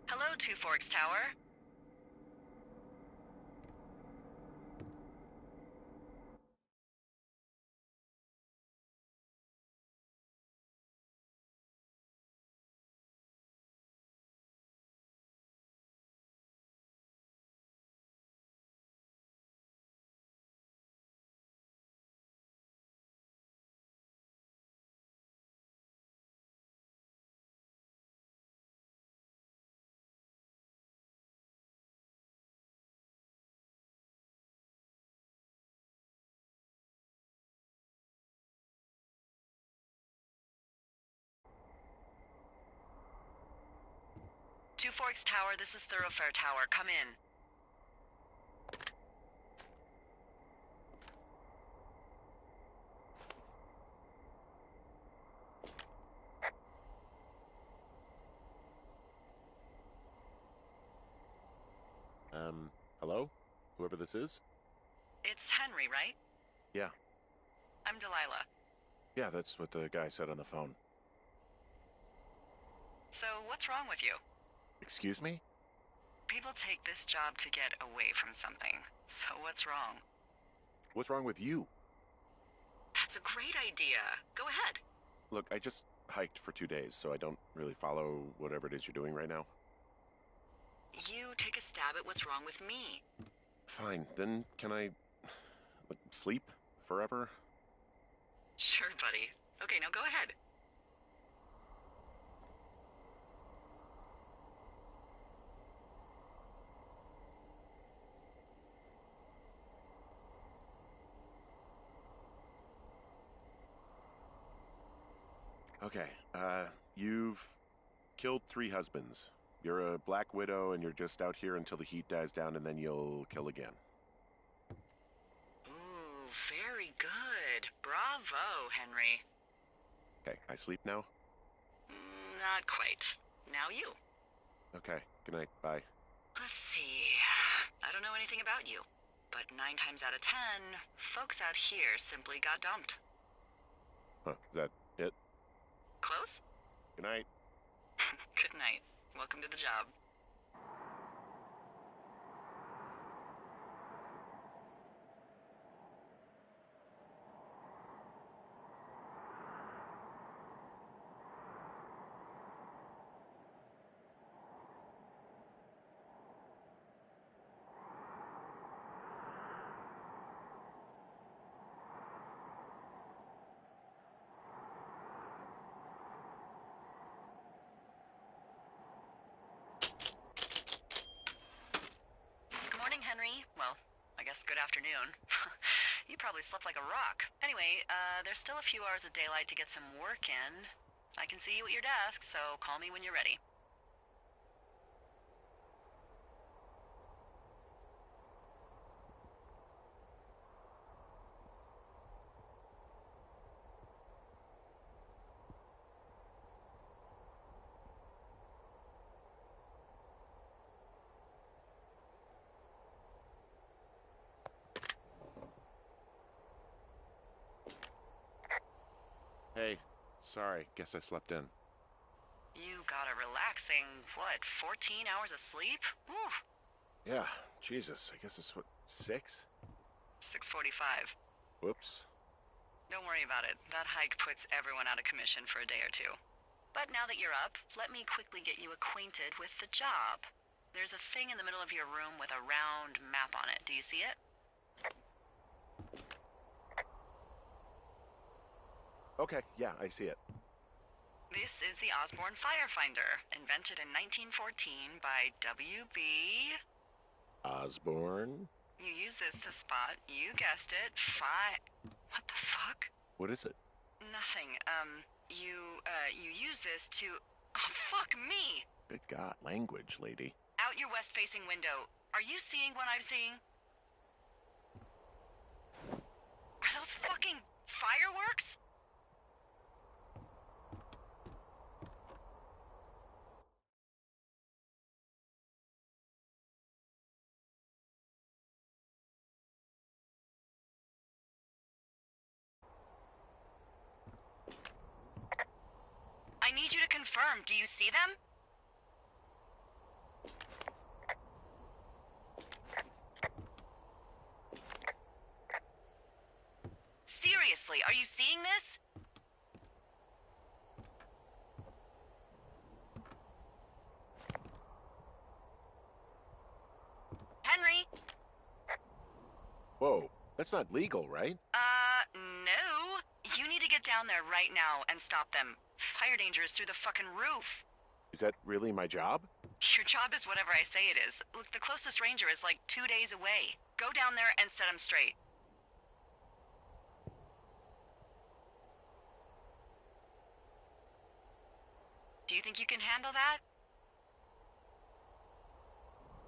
Hello, Two Forks Tower. Two Forks Tower, this is Thoroughfare Tower. Come in. Hello? Whoever this is? It's Henry, right? Yeah. I'm Delilah. Yeah, that's what the guy said on the phone. So, what's wrong with you? Excuse me? People take this job to get away from something. So what's wrong? What's wrong with you? That's a great idea. Go ahead. Look, I just hiked for 2 days, so I don't really follow whatever it is you're doing right now. You take a stab at what's wrong with me. Fine, then can I, sleep forever? Sure, buddy. Okay, now go ahead. Okay, you've killed 3 husbands. You're a black widow and you're just out here until the heat dies down and then you'll kill again. Ooh, very good. Bravo, Henry. Okay, I sleep now? Not quite. Now you. Okay, good night, bye. Let's see. I don't know anything about you, but 9 times out of 10, folks out here simply got dumped. Huh, is that it? Close? Good night. Good night. Welcome to the job. Good morning, Henry. Well, I guess good afternoon. You probably slept like a rock. Anyway, there's still a few hours of daylight to get some work in. I can see you at your desk, so call me when you're ready. Hey, sorry, guess I slept in. You got a relaxing, what, 14 hours of sleep? Whew. Yeah, Jesus, I guess it's what, 6? 6:45. Whoops. Don't worry about it. That hike puts everyone out of commission for a day or two. But now that you're up, let me quickly get you acquainted with the job. There's a thing in the middle of your room with a round map on it. Do you see it? Okay, yeah, I see it. This is the Osborne Firefinder, invented in 1914 by W.B. Osborne? You use this to spot, you guessed it, What the fuck? What is it? Nothing. You use this to... Oh, fuck me! Good God, language, lady. Out your west-facing window. Are you seeing what I'm seeing? Are those fucking fireworks? need you to confirm. Do you see them? Seriously, are you seeing this? Henry? Whoa, that's not legal, right? No. You need to get down there right now and stop them. Fire danger is through the fucking roof. Is that really my job? Your job is whatever I say it is. Look, the closest ranger is like 2 days away. Go down there and set him straight. Do you think you can handle that?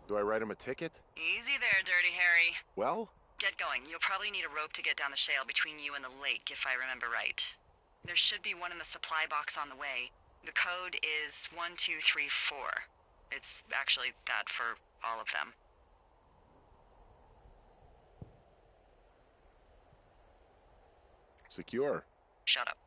Do I write him a ticket? Easy there, Dirty Harry. Well? Get going. You'll probably need a rope to get down the shale between you and the lake, if I remember right. There should be one in the supply box on the way. The code is 1234. It's actually that for all of them. Secure. Shut up.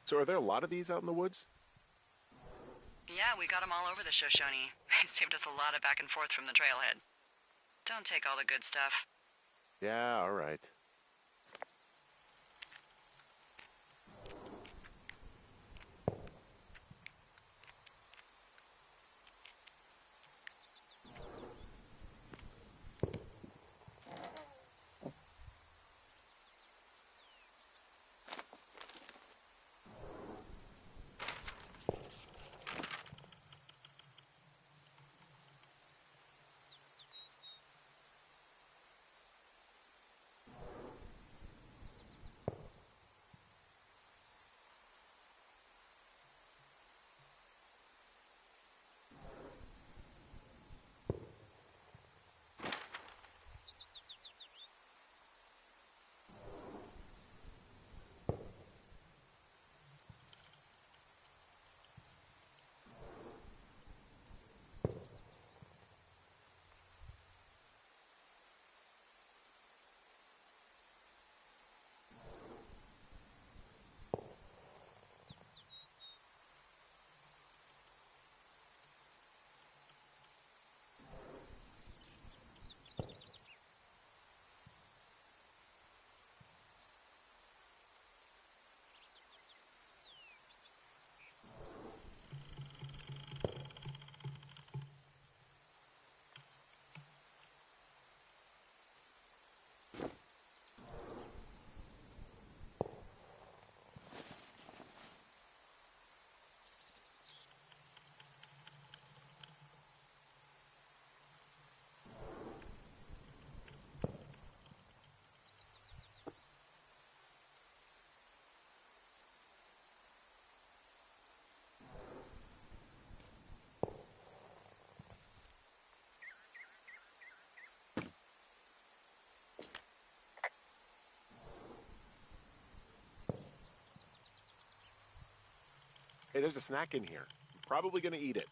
So are there a lot of these out in the woods? Yeah, we got them all over the Shoshone. They saved us a lot of back and forth from the trailhead. Don't take all the good stuff. Yeah, all right. Hey, there's a snack in here. I'm probably gonna eat it.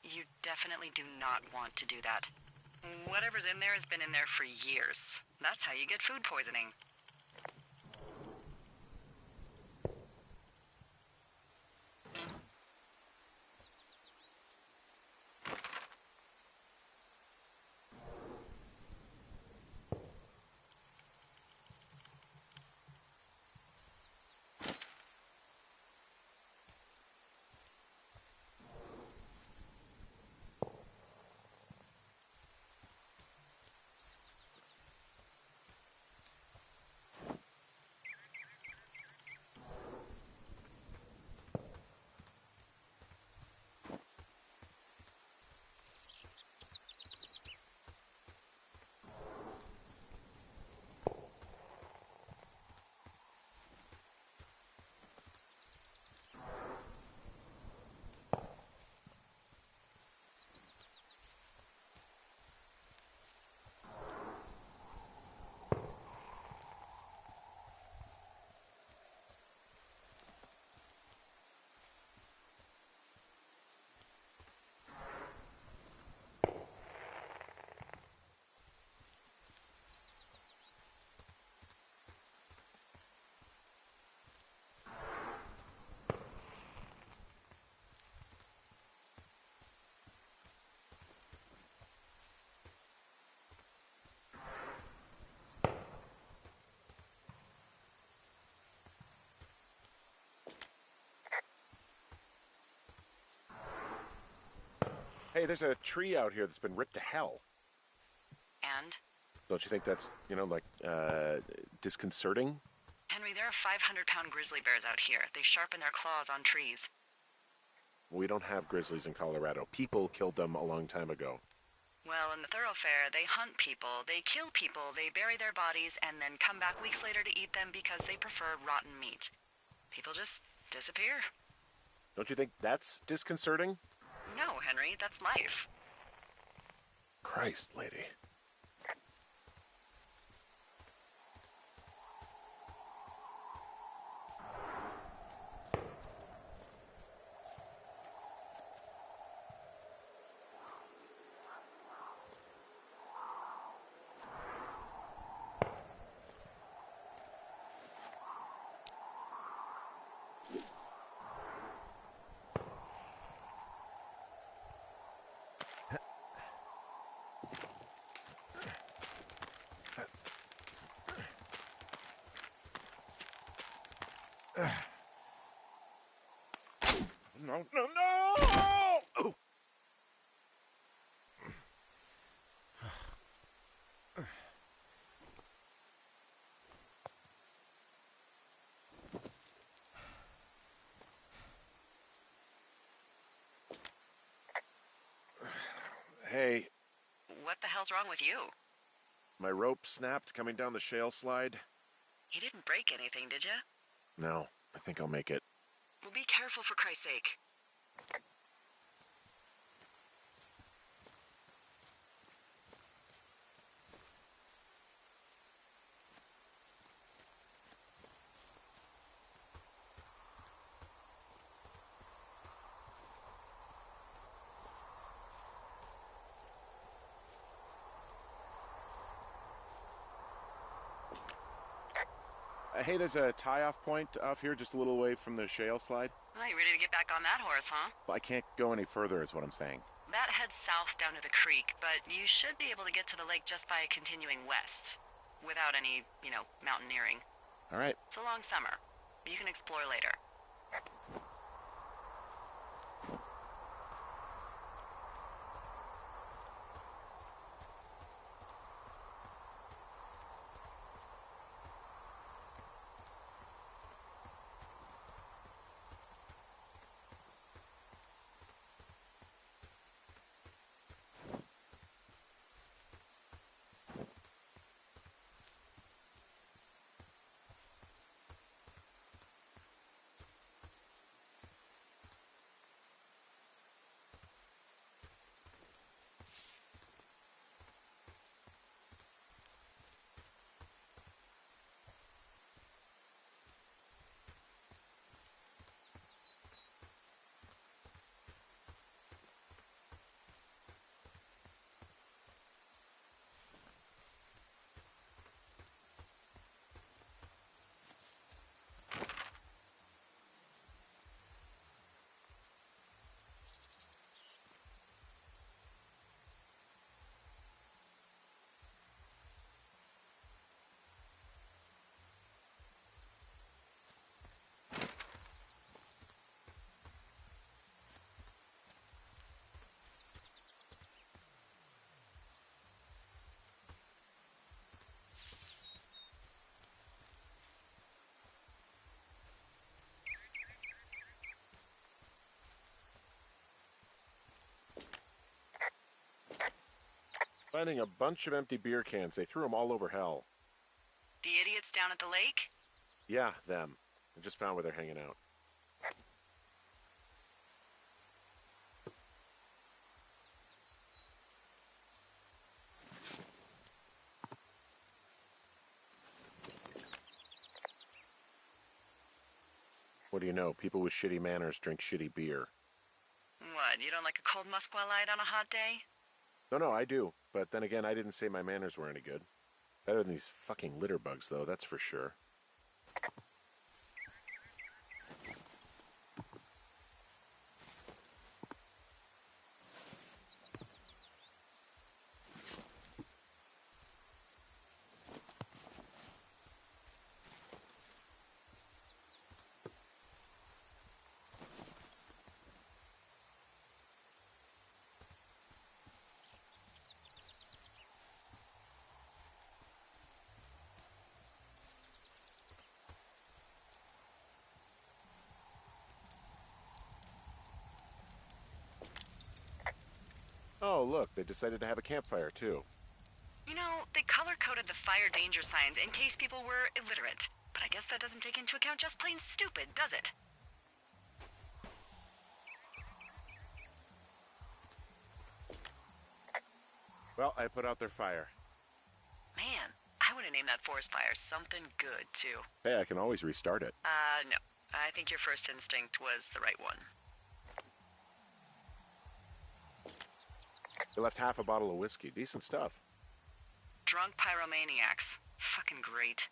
You definitely do not want to do that. Whatever's in there has been in there for years. That's how you get food poisoning. Hey, there's a tree out here that's been ripped to hell. And? Don't you think that's, disconcerting? Henry, there are 500-pound grizzly bears out here. They sharpen their claws on trees. We don't have grizzlies in Colorado. People killed them a long time ago. Well, in the thoroughfare, they hunt people, they kill people, they bury their bodies, and then come back weeks later to eat them because they prefer rotten meat. People just disappear. Don't you think that's disconcerting? No, Henry, that's life. Christ, lady. No, no, no! Oh. Hey, What the hell's wrong with you? my rope snapped coming down the shale slide. You didn't break anything, did you? No, I think I'll make it. Well, be careful for Christ's sake. Hey, there's a tie-off point off here just a little away from the shale slide. Well, you ready to get back on that horse, huh? Well, I can't go any further is what I'm saying. That heads south down to the creek, but you should be able to get to the lake just by continuing west. Without any, mountaineering. All right. It's a long summer. You can explore later. Finding a bunch of empty beer cans. They threw them all over hell. The idiots down at the lake? Yeah, them. I just found where they're hanging out. What do you know? People with shitty manners drink shitty beer. What, you don't like a cold Musqualite on a hot day? No, I do. But then again, I didn't say my manners were any good. Better than these fucking litter bugs, though, that's for sure. Oh, look, they decided to have a campfire, too. You know, they color-coded the fire danger signs in case people were illiterate. But I guess that doesn't take into account just plain stupid, does it? Well, I put out their fire. Man, I would have named that forest fire something good, too. Hey, I can always restart it. No. I think your first instinct was the right one. They left half a bottle of whiskey. Decent stuff. Drunk pyromaniacs. Fucking great.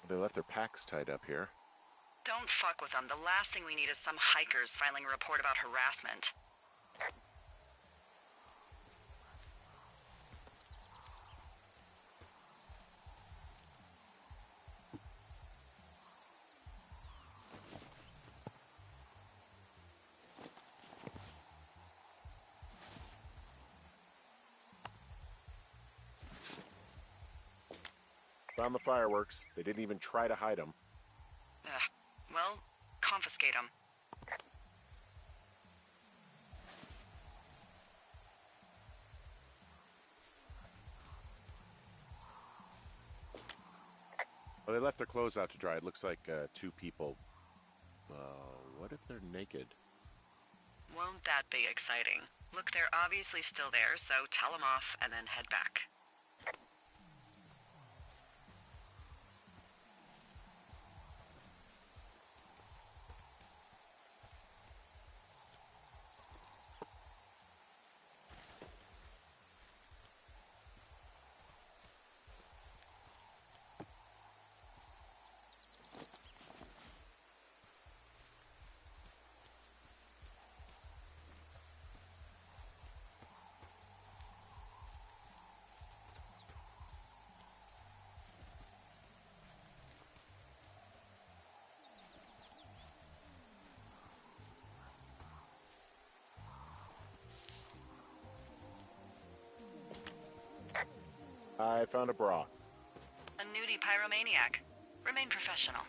They left their packs tied up here. Don't fuck with them. The last thing we need is some hikers filing a report about harassment. found the fireworks. They didn't even try to hide them. Ugh. Well, confiscate them. Well, they left their clothes out to dry. It looks like 2 people. What if they're naked? Won't that be exciting? Look, they're obviously still there, so tell them off and then head back. I found a bra. A nudie pyromaniac. Remain professional.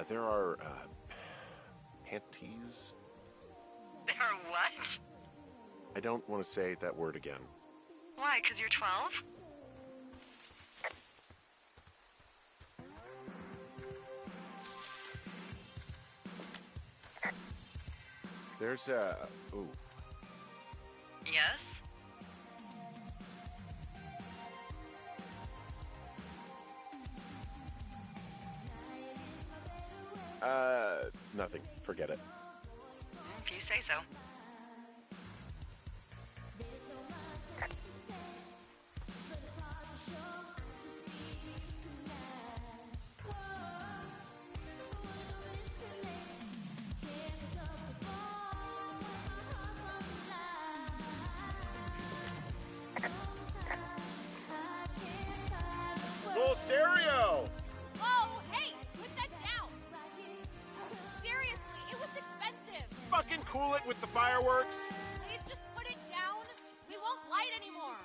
There are, panties? There are what? I don't want to say that word again. Why, 'cause you're 12? There's a... Ooh. Yes? Nothing. Forget it. If you say so. Full stereo! Oh, hey, put that down. Seriously, it was expensive. Fucking cool it with the fireworks! Please just put it down. We won't light anymore.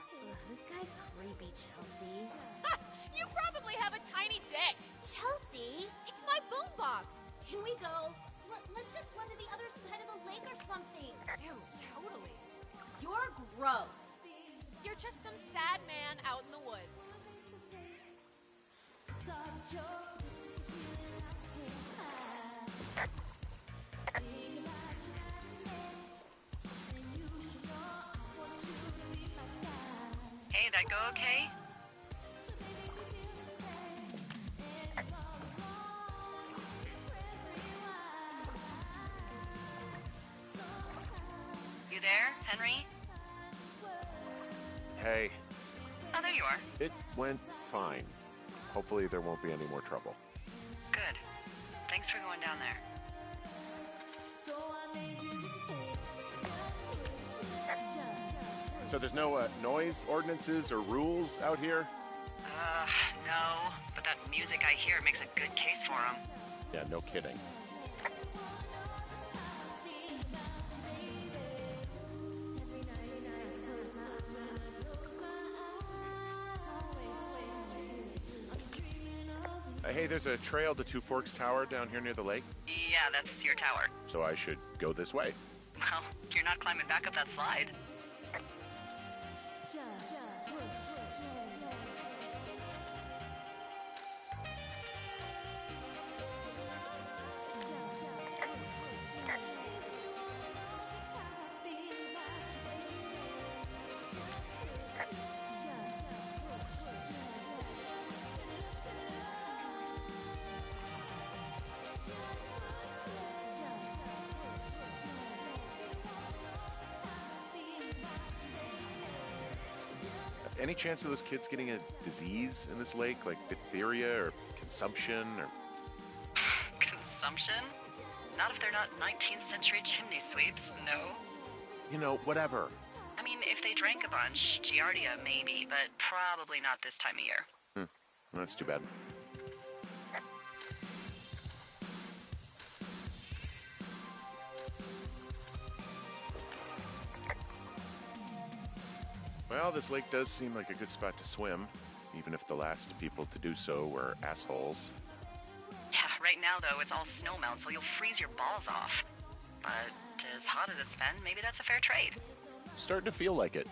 This guy's creepy, Chelsea. Ha! You probably have a tiny dick. Chelsea? It's my boombox. Can we go? Let's just run to the other side of the lake or something. Ew, totally. You're gross. You're just some sad man out in the woods. Hey, that go okay? You there, Henry? Hey, Oh, there you are. it went fine. Hopefully there won't be any more trouble. Good. Thanks for going down there. So there's no noise ordinances or rules out here? No. But that music I hear makes a good case for him. Yeah, no kidding. Hey, there's a trail to Two Forks Tower down here near the lake, Yeah, that's your tower. so I should go this way. Well, you're not climbing back up that slide. Any chance of those kids getting a disease in this lake, like diphtheria or consumption or... Consumption? Not if they're not 19th century chimney sweeps, no. You know, whatever. I mean, if they drank a bunch, Giardia maybe, but probably not this time of year. That's too bad. Well, this lake does seem like a good spot to swim, even if the last people to do so were assholes. Yeah, right now, though, it's all snowmelt, so you'll freeze your balls off. But as hot as it's been, maybe that's a fair trade. Starting to feel like it.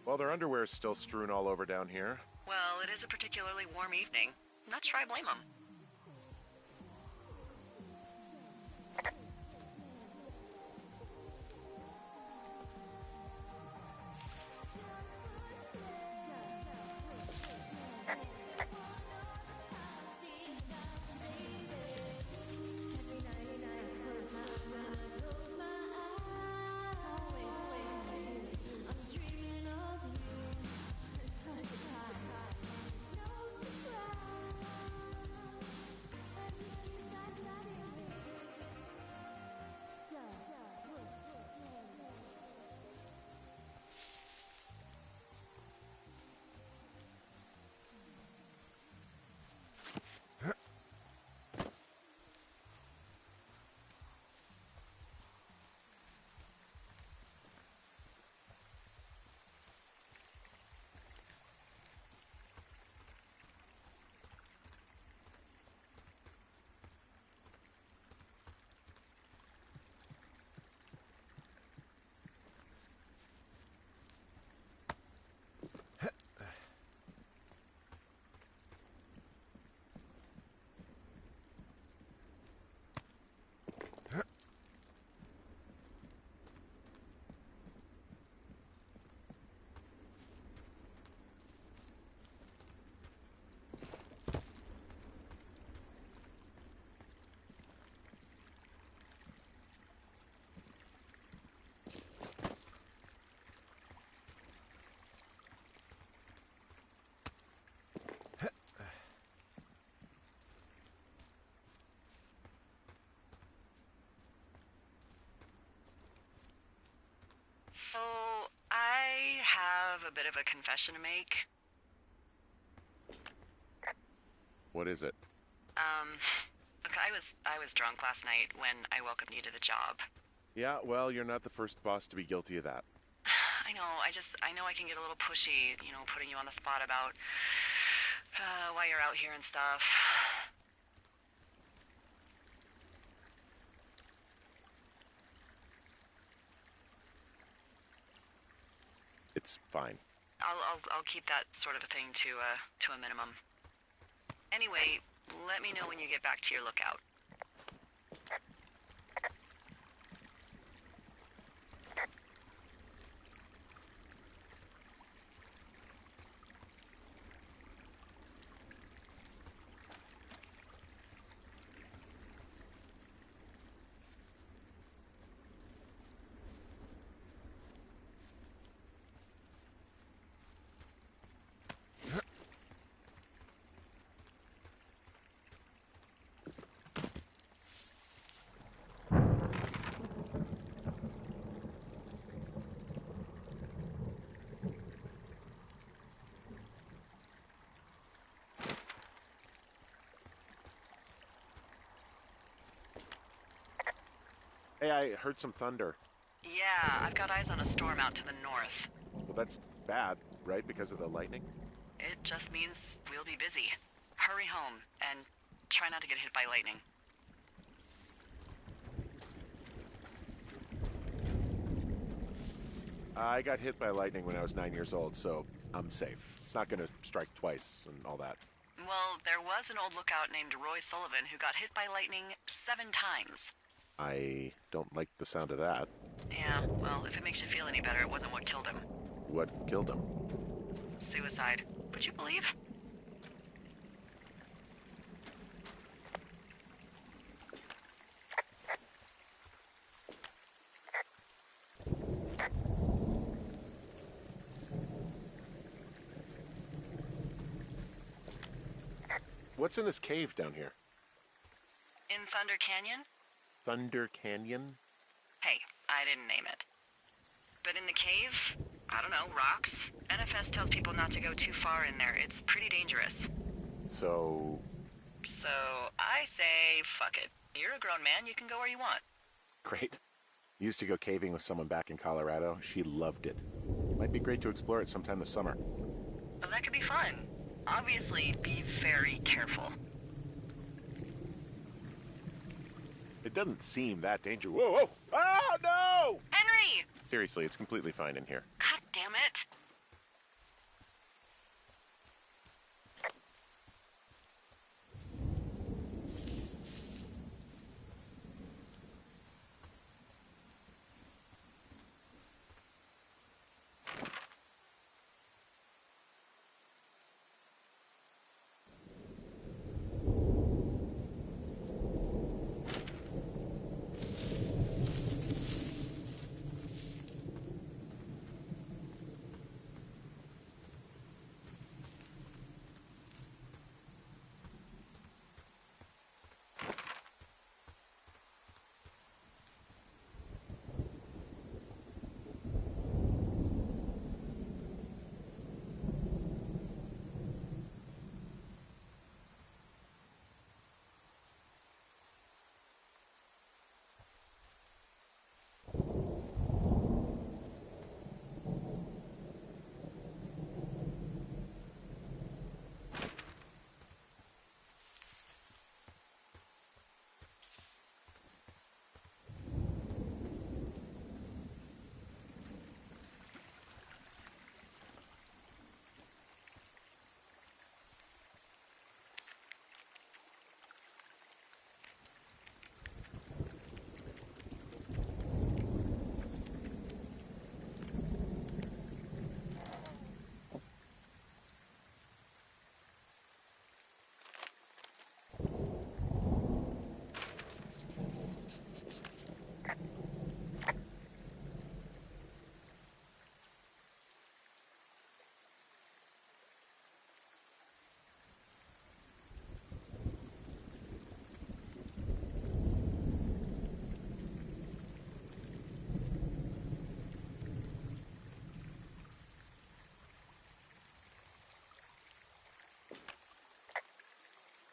Well, their underwear's still strewn all over down here. Well, it is a particularly warm evening. Not sure I blame them. So, I have a bit of a confession to make. What is it? Look, I was drunk last night when I welcomed you to the job. Yeah, well, you're not the first boss to be guilty of that. I know, I know I can get a little pushy, putting you on the spot about why you're out here and stuff. It's fine. I'll keep that sort of a thing to a minimum. Anyway, let me know when you get back to your lookout. Hey, I heard some thunder. Yeah, I've got eyes on a storm out to the north. Well, that's bad, right? Because of the lightning? It just means we'll be busy. Hurry home, and try not to get hit by lightning. I got hit by lightning when I was 9 years old, so I'm safe. It's not gonna strike twice and all that. Well, there was an old lookout named Roy Sullivan who got hit by lightning 7 times. I don't like the sound of that. Yeah, well, if it makes you feel any better, it wasn't what killed him. What killed him? Suicide. Would you believe? What's in this cave down here? In Thunder Canyon? Thunder Canyon? Hey, I didn't name it. But in the cave, I don't know, rocks? NFS tells people not to go too far in there. It's pretty dangerous. So I say, fuck it. You're a grown man, you can go where you want. great. Used to go caving with someone back in Colorado. She loved it. Might be great to explore it sometime this summer. Well, that could be fun. Obviously, be very careful. It doesn't seem that dangerous. Whoa, whoa! Oh, no! Henry! Seriously, it's completely fine in here. God damn it.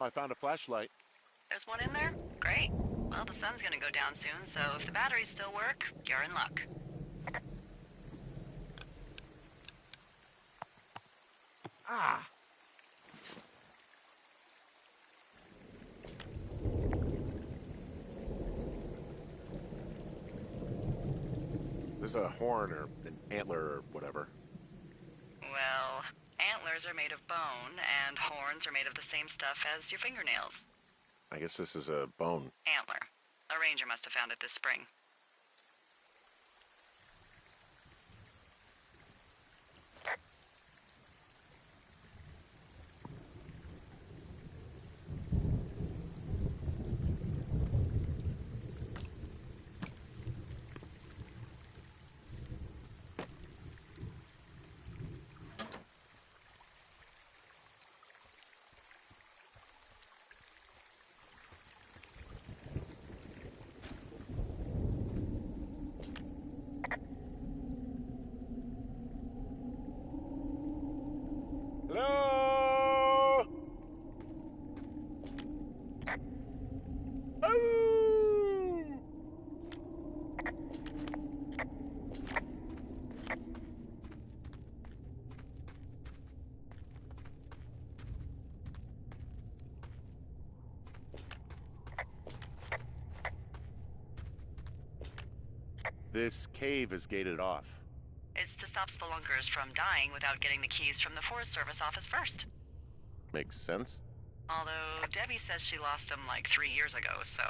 I found a flashlight. There's one in there? Great. Well, the sun's gonna go down soon, so if the batteries still work, you're in luck. Ah! There's a horn or an antler or whatever. Well, antlers are made of bone, and horns are made of the same stuff as your fingernails. I guess this is a bone. Antler. A ranger must have found it this spring. This cave is gated off. It's to stop spelunkers from dying without getting the keys from the Forest Service office first. Makes sense. Although Debbie says she lost them like 3 years ago, so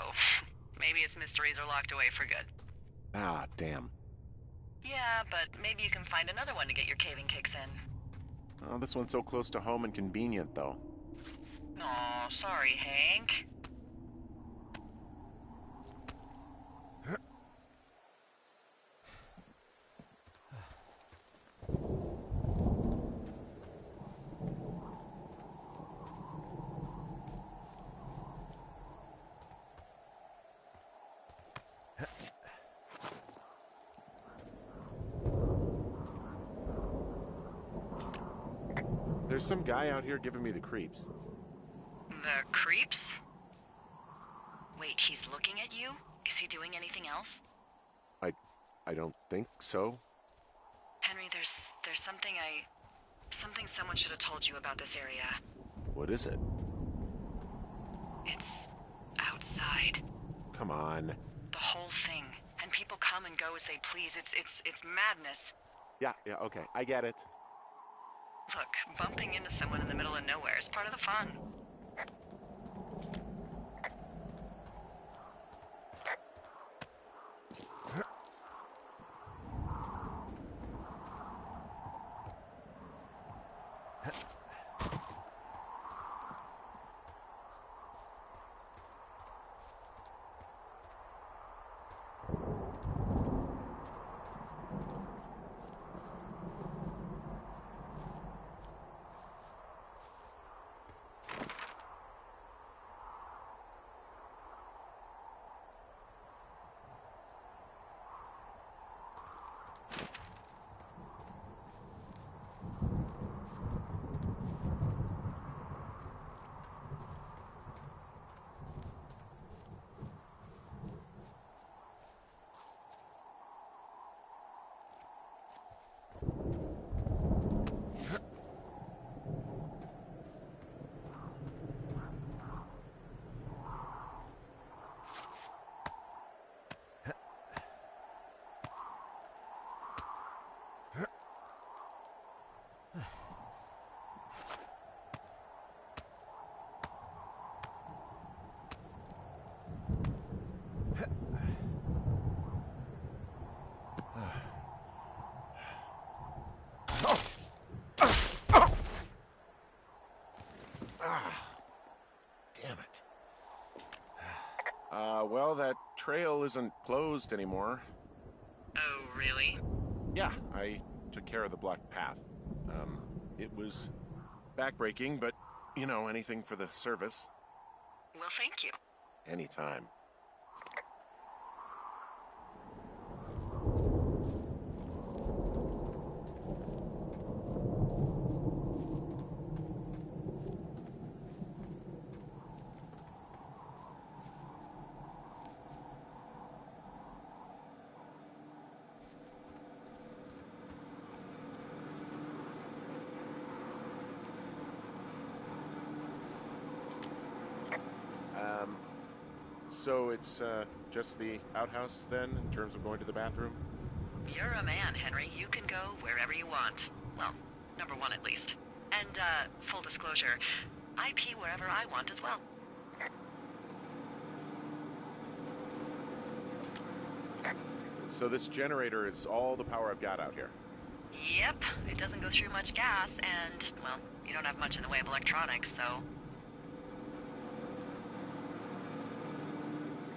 maybe its mysteries are locked away for good. Ah, damn. Yeah, but maybe you can find another one to get your caving kicks in. Oh, this one's so close to home and convenient, though. Aw, sorry, Hank. There's some guy out here giving me the creeps. The creeps? Wait, he's looking at you? Is he doing anything else? I don't think so. Henry, there's something someone should have told you about this area. What is it? It's outside. Come on. The whole thing. And people come and go as they please. It's madness. Yeah, okay, I get it. Look, bumping into someone in the middle of nowhere is part of the fun. Damn it. Well, that trail isn't closed anymore. Oh, really? Yeah, I took care of the blocked path. It was backbreaking, but, you know, anything for the service. Well, thank you. Anytime. So it's just the outhouse then, in terms of going to the bathroom? You're a man, Henry. You can go wherever you want. Well, number one at least. And, full disclosure, I pee wherever I want as well. So this generator is all the power I've got out here? Yep, it doesn't go through much gas, and, well, you don't have much in the way of electronics, so...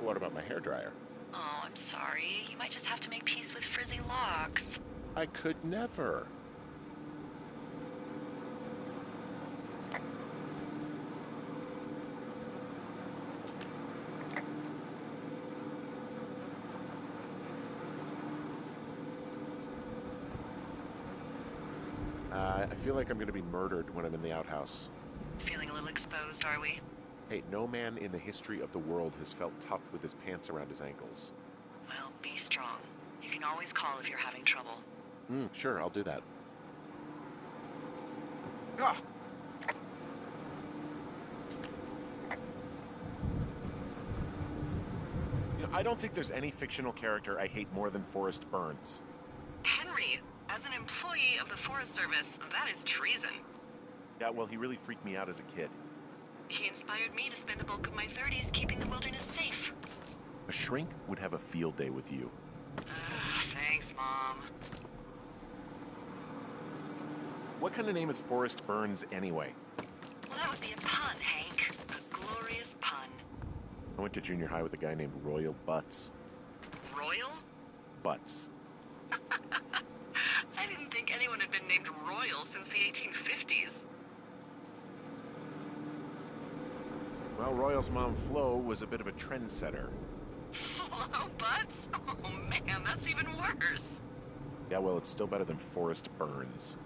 What about my hairdryer? Oh, I'm sorry. You might just have to make peace with frizzy locks. I could never. I feel like I'm going to be murdered when I'm in the outhouse. Feeling a little exposed, are we? Hey, no man in the history of the world has felt tough with his pants around his ankles. Well, be strong. You can always call if you're having trouble. Sure, I'll do that. Ah! You know, I don't think there's any fictional character I hate more than Forrest Burns. Henry, as an employee of the Forest Service, that is treason. Yeah, well, he really freaked me out as a kid. He inspired me to spend the bulk of my 30s keeping the wilderness safe. A shrink would have a field day with you. Thanks, Mom. What kind of name is Forrest Burns anyway? Well, that would be a pun, Hank. A glorious pun. I went to junior high with a guy named Royal Butts. Royal? Butts. I didn't think anyone had been named Royal since the 1850s. Well, Royal's mom, Flo, was a bit of a trendsetter. Hello, Butts? Oh, man, that's even worse. Yeah, well, it's still better than Forrest Burns.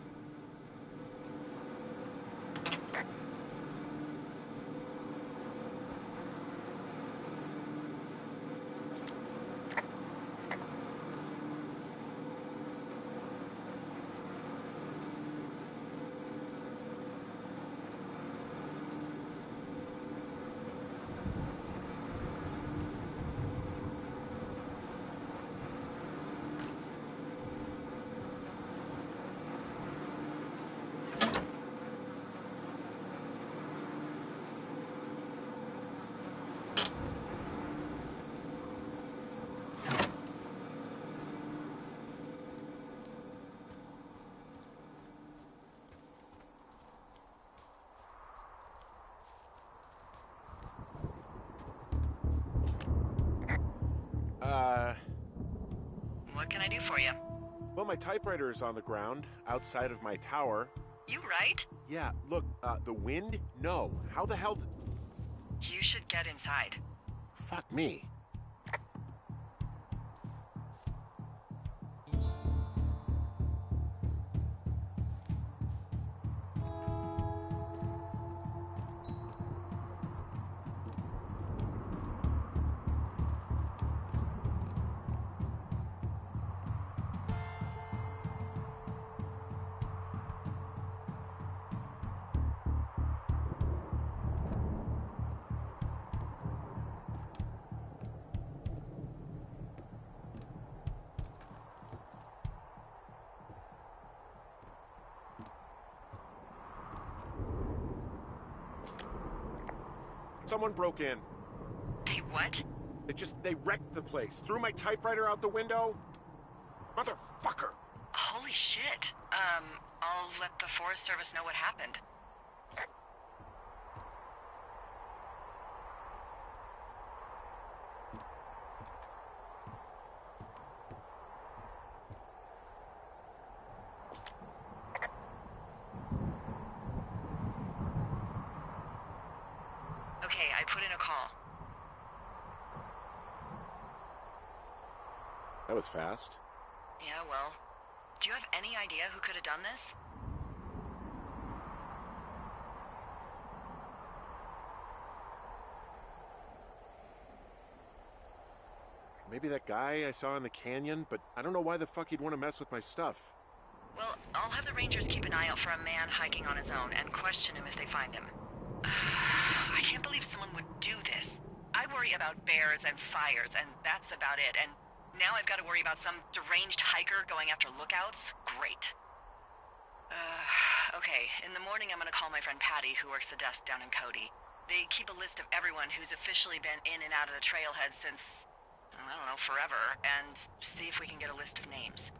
What can I do for you? Well, my typewriter is on the ground, outside of my tower. You right? Yeah, look, the wind? No. How the hell You should get inside. Fuck me. Someone broke in. Hey, what? They wrecked the place. Threw my typewriter out the window. Motherfucker. Holy shit. I'll let the Forest Service know what happened. Okay, I put in a call. That was fast. Yeah, well, do you have any idea who could have done this? Maybe that guy I saw in the canyon, but I don't know why the fuck he'd want to mess with my stuff. Well, I'll have the Rangers keep an eye out for a man hiking on his own and question him if they find him. I can't believe someone would do this. I worry about bears and fires, and that's about it. And now I've got to worry about some deranged hiker going after lookouts? Great. Okay, in the morning I'm gonna call my friend Patty, who works the desk down in Cody. They keep a list of everyone who's officially been in and out of the trailhead since, I don't know, forever, and see if we can get a list of names.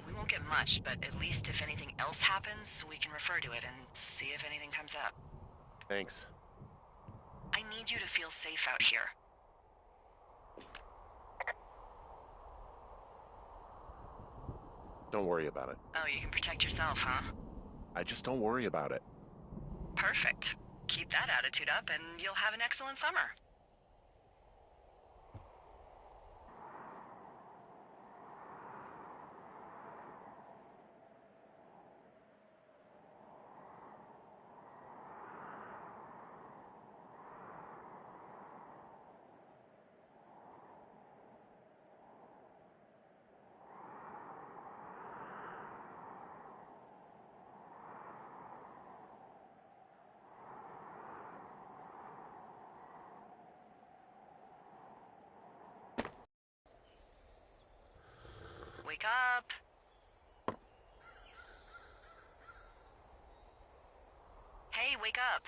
We won't get much, but at least if anything else happens, we can refer to it and see if anything comes up. Thanks. I need you to feel safe out here. Don't worry about it. Oh, you can protect yourself, huh? I just don't worry about it. Perfect. Keep that attitude up and you'll have an excellent summer. Wake up. Hey, wake up.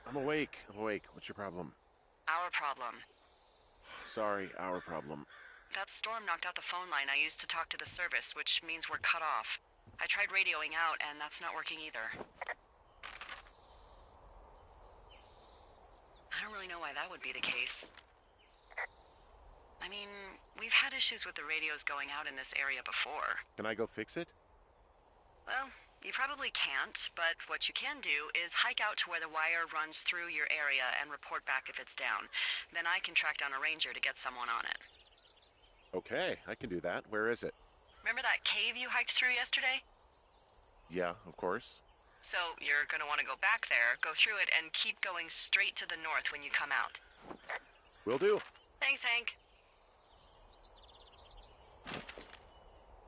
I'm awake. I'm awake. What's your problem? Our problem. Sorry, our problem. That storm knocked out the phone line I used to talk to the service, which means we're cut off. I tried radioing out, and that's not working either. I don't really know why that would be the case. I mean, we've had issues with the radios going out in this area before. Can I go fix it? Well, you probably can't, but what you can do is hike out to where the wire runs through your area and report back if it's down. Then I can track down a ranger to get someone on it. Okay, I can do that. Where is it? Remember that cave you hiked through yesterday? Yeah, of course. So you're gonna want to go back there, go through it, and keep going straight to the north when you come out. Will do. Thanks, Hank.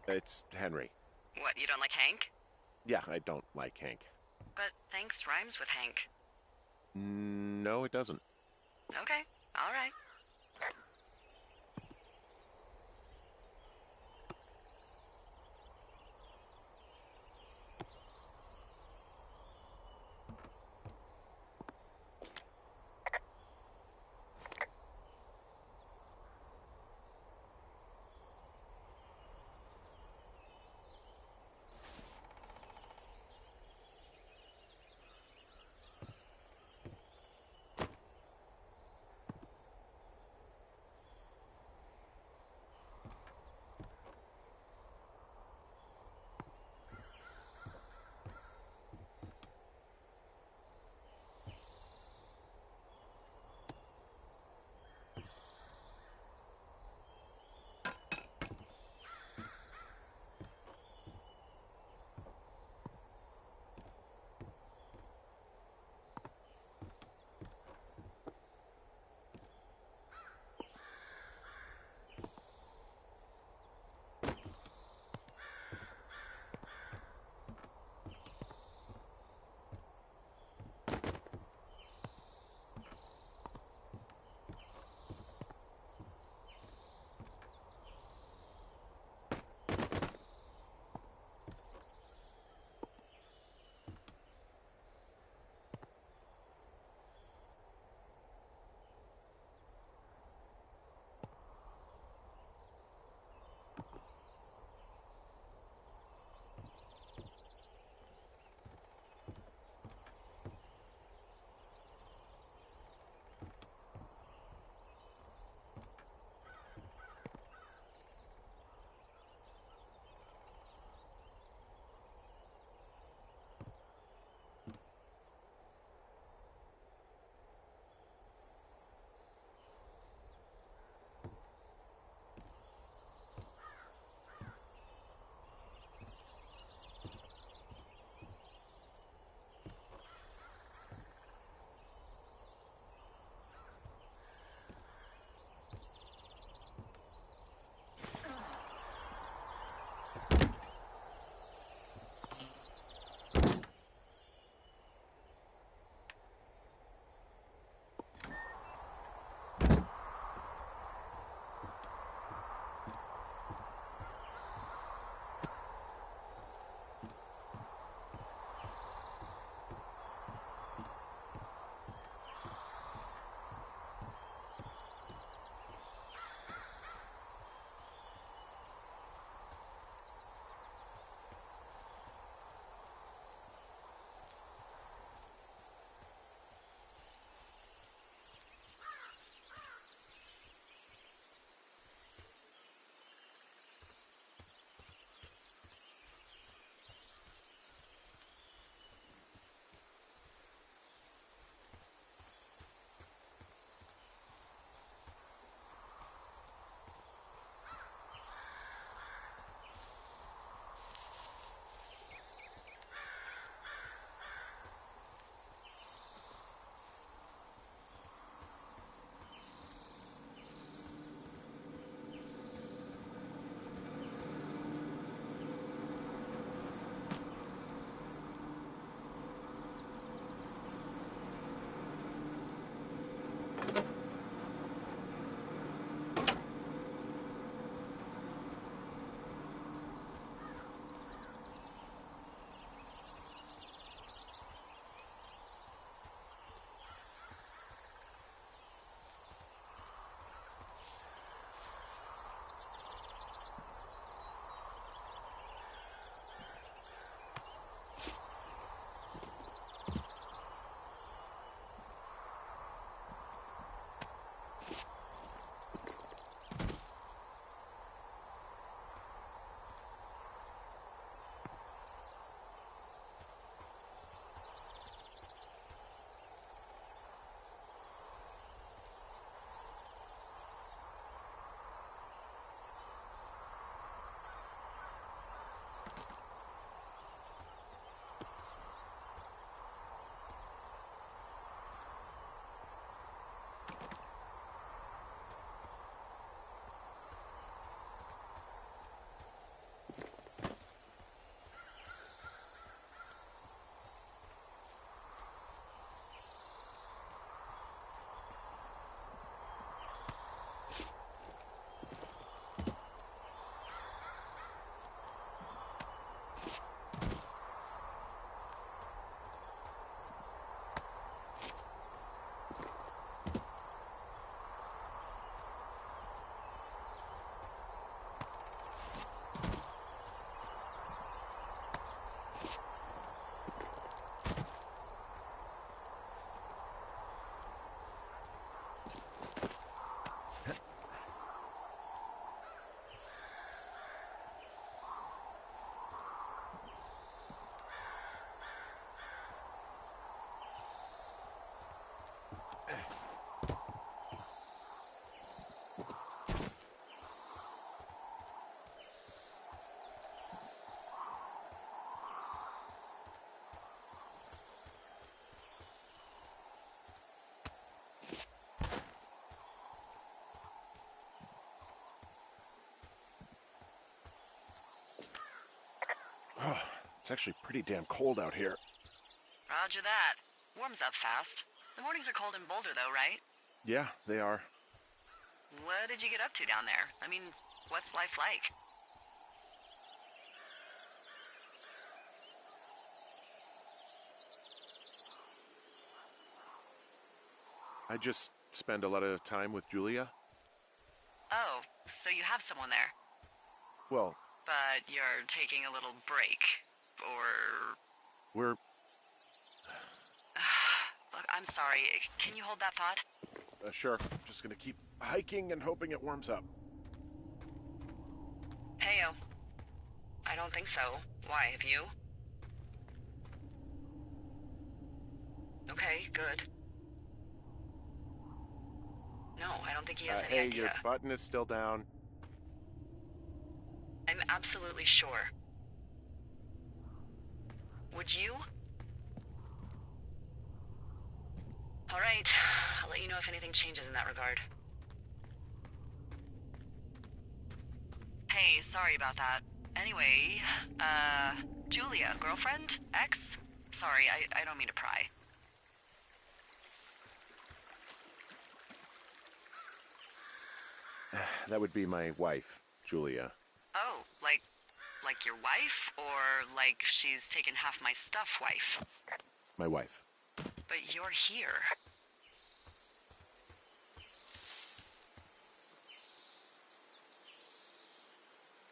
It's Henry. What, you don't like Hank? Yeah, I don't like Hank. But thanks rhymes with Hank. No, it doesn't. Okay, all right. Oh, it's actually pretty damn cold out here. Roger that. Warms up fast. The mornings are cold in Boulder, though, right? Yeah, they are. What did you get up to down there? I mean, what's life like? I just spend a lot of time with Julia. Oh, so you have someone there. Well, But you're taking a little break. Or... we're... Look, I'm sorry. Can you hold that thought? Sure. Just gonna keep hiking and hoping it warms up. Heyo. I don't think so. Why, have you? Okay, good. No, I don't think he has any Hey, idea. your button is still down. I'm absolutely sure. Would you? All right. I'll let you know if anything changes in that regard. Hey, sorry about that. Anyway, Julia, girlfriend? Ex? Sorry, I don't mean to pry. That would be my wife, Julia. Oh, like your wife? Or like she's taken half my stuff wife? My wife. But you're here.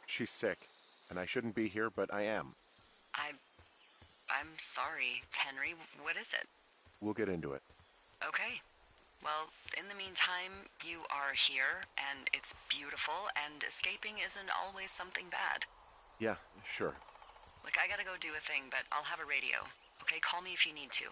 She's sick, and I shouldn't be here, but I am. I'm sorry, Henry. What is it? We'll get into it. Okay. Well, in the meantime, you are here, and it's beautiful, and escaping isn't always something bad. Yeah, sure. Look, I gotta go do a thing, but I'll have a radio. Okay, call me if you need to.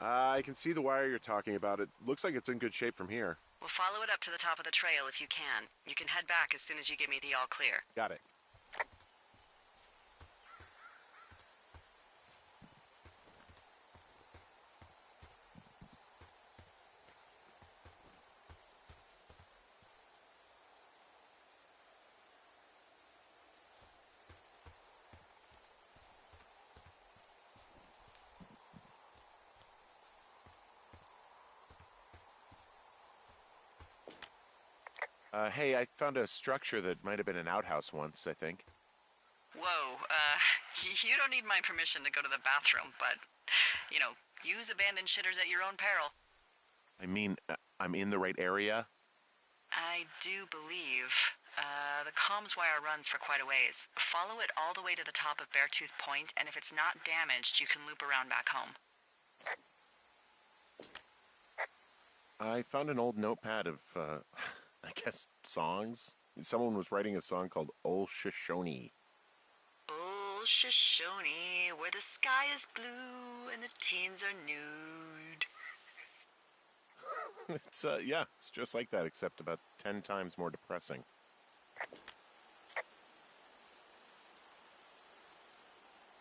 I can see the wire you're talking about. It looks like it's in good shape from here. We'll follow it up to the top of the trail if you can. You can head back as soon as you give me the all clear. Got it. Hey, I found a structure that might have been an outhouse once, I think. Whoa, you don't need my permission to go to the bathroom, but, use abandoned shitters at your own peril. I mean, I'm in the right area? I do believe. The comms wire runs for quite a ways. Follow it all the way to the top of Beartooth Point, and if it's not damaged, you can loop around back home. I found an old notepad of, I guess, songs. Someone was writing a song called Ol' Shoshone. Old Shoshone, where the sky is blue and the teens are nude. It's just like that, except about 10 times more depressing.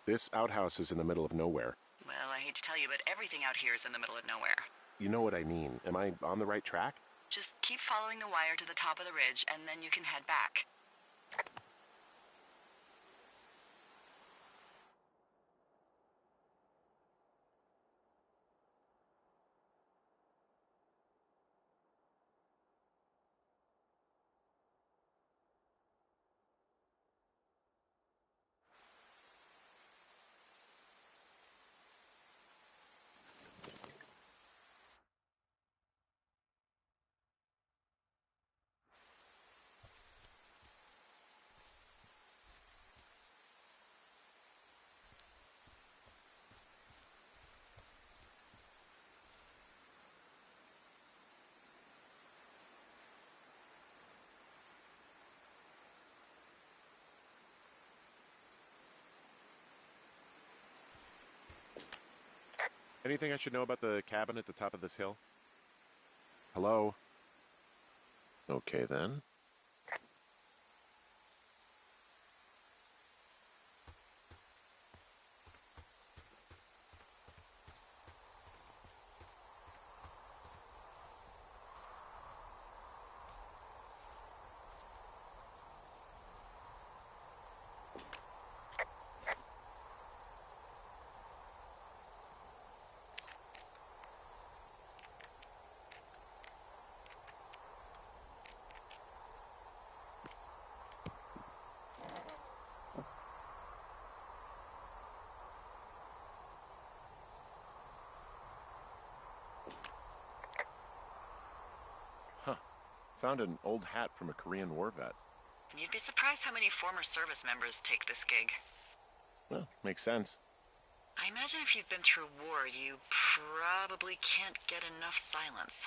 This outhouse is in the middle of nowhere. Well, I hate to tell you, but everything out here is in the middle of nowhere. You know what I mean. Am I on the right track? Just keep following the wire to the top of the ridge, and then you can head back. Anything I should know about the cabin at the top of this hill? Hello? Okay, then. Huh. Found an old hat from a Korean War vet. You'd be surprised how many former service members take this gig. Well, makes sense. I imagine if you've been through war, you probably can't get enough silence.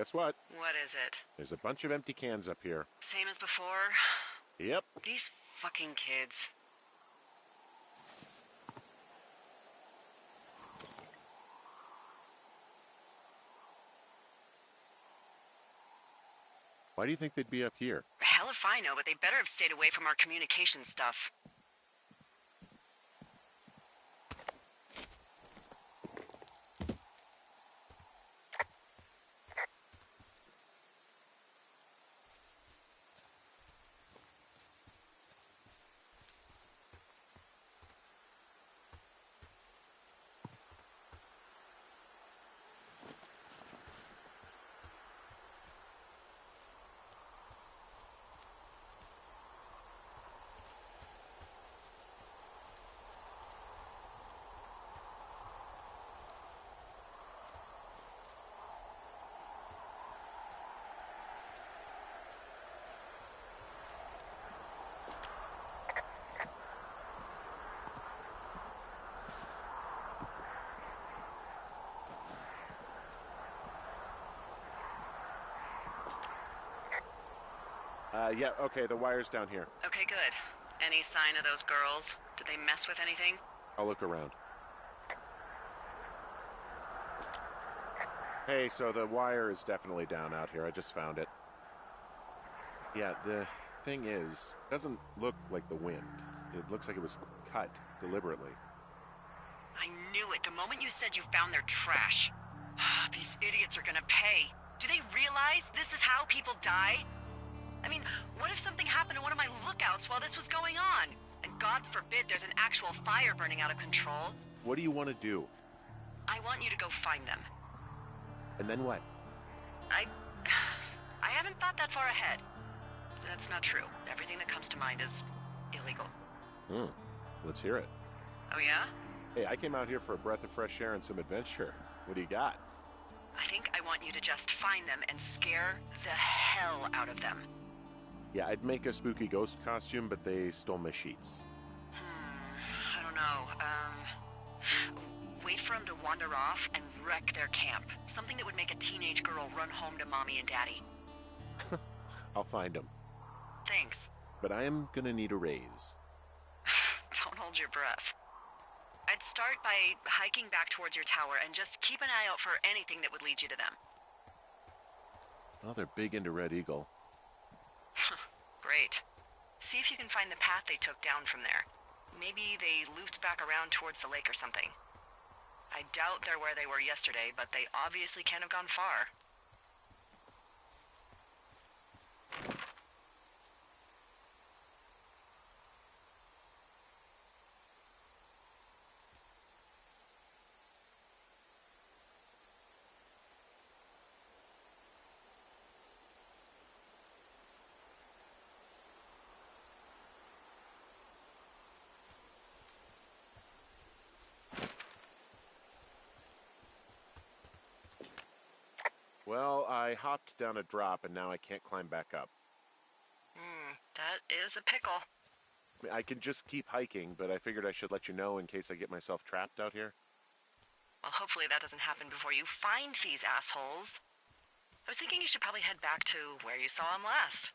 Guess what? What is it? There's a bunch of empty cans up here. Same as before? Yep. These fucking kids. Why do you think they'd be up here? Hell if I know, but they better have stayed away from our communication stuff. Yeah, okay, the wire's down here. Okay, good. Any sign of those girls? Did they mess with anything? I'll look around. Hey, so the wire is definitely down out here. I just found it. Yeah, the thing is, it doesn't look like the wind. It looks like it was cut deliberately. I knew it the moment you said you found their trash. These idiots are gonna pay. Do they realize this is how people die? I mean, what if something happened to one of my lookouts while this was going on? And God forbid there's an actual fire burning out of control. What do you want to do? I want you to go find them. And then what? I haven't thought that far ahead. That's not true. Everything that comes to mind is illegal. Let's hear it. Oh yeah? Hey, I came out here for a breath of fresh air and some adventure. What do you got? I think I want you to just find them and scare the hell out of them. Yeah, I'd make a spooky ghost costume, but they stole my sheets. I don't know. Wait for them to wander off and wreck their camp. Something that would make a teenage girl run home to mommy and daddy. I'll find them. Thanks. But I am gonna need a raise. Don't hold your breath. I'd start by hiking back towards your tower and just keep an eye out for anything that would lead you to them. Well, they're big into Red Eagle. Great. See if you can find the path they took down from there. Maybe they looped back around towards the lake or something. I doubt they're where they were yesterday, but they obviously can't have gone far. Well, I hopped down a drop and now I can't climb back up. That is a pickle. I mean, I can just keep hiking, but I figured I should let you know in case I get myself trapped out here. Well, hopefully that doesn't happen before you find these assholes. I was thinking you should probably head back to where you saw them last.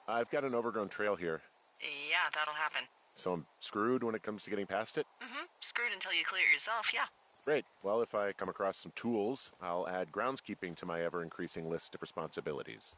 I've got an overgrown trail here, Yeah, that'll happen. so I'm screwed when it comes to getting past it. Screwed until you clear it yourself, yeah. Great. Well, if I come across some tools, I'll add groundskeeping to my ever-increasing list of responsibilities.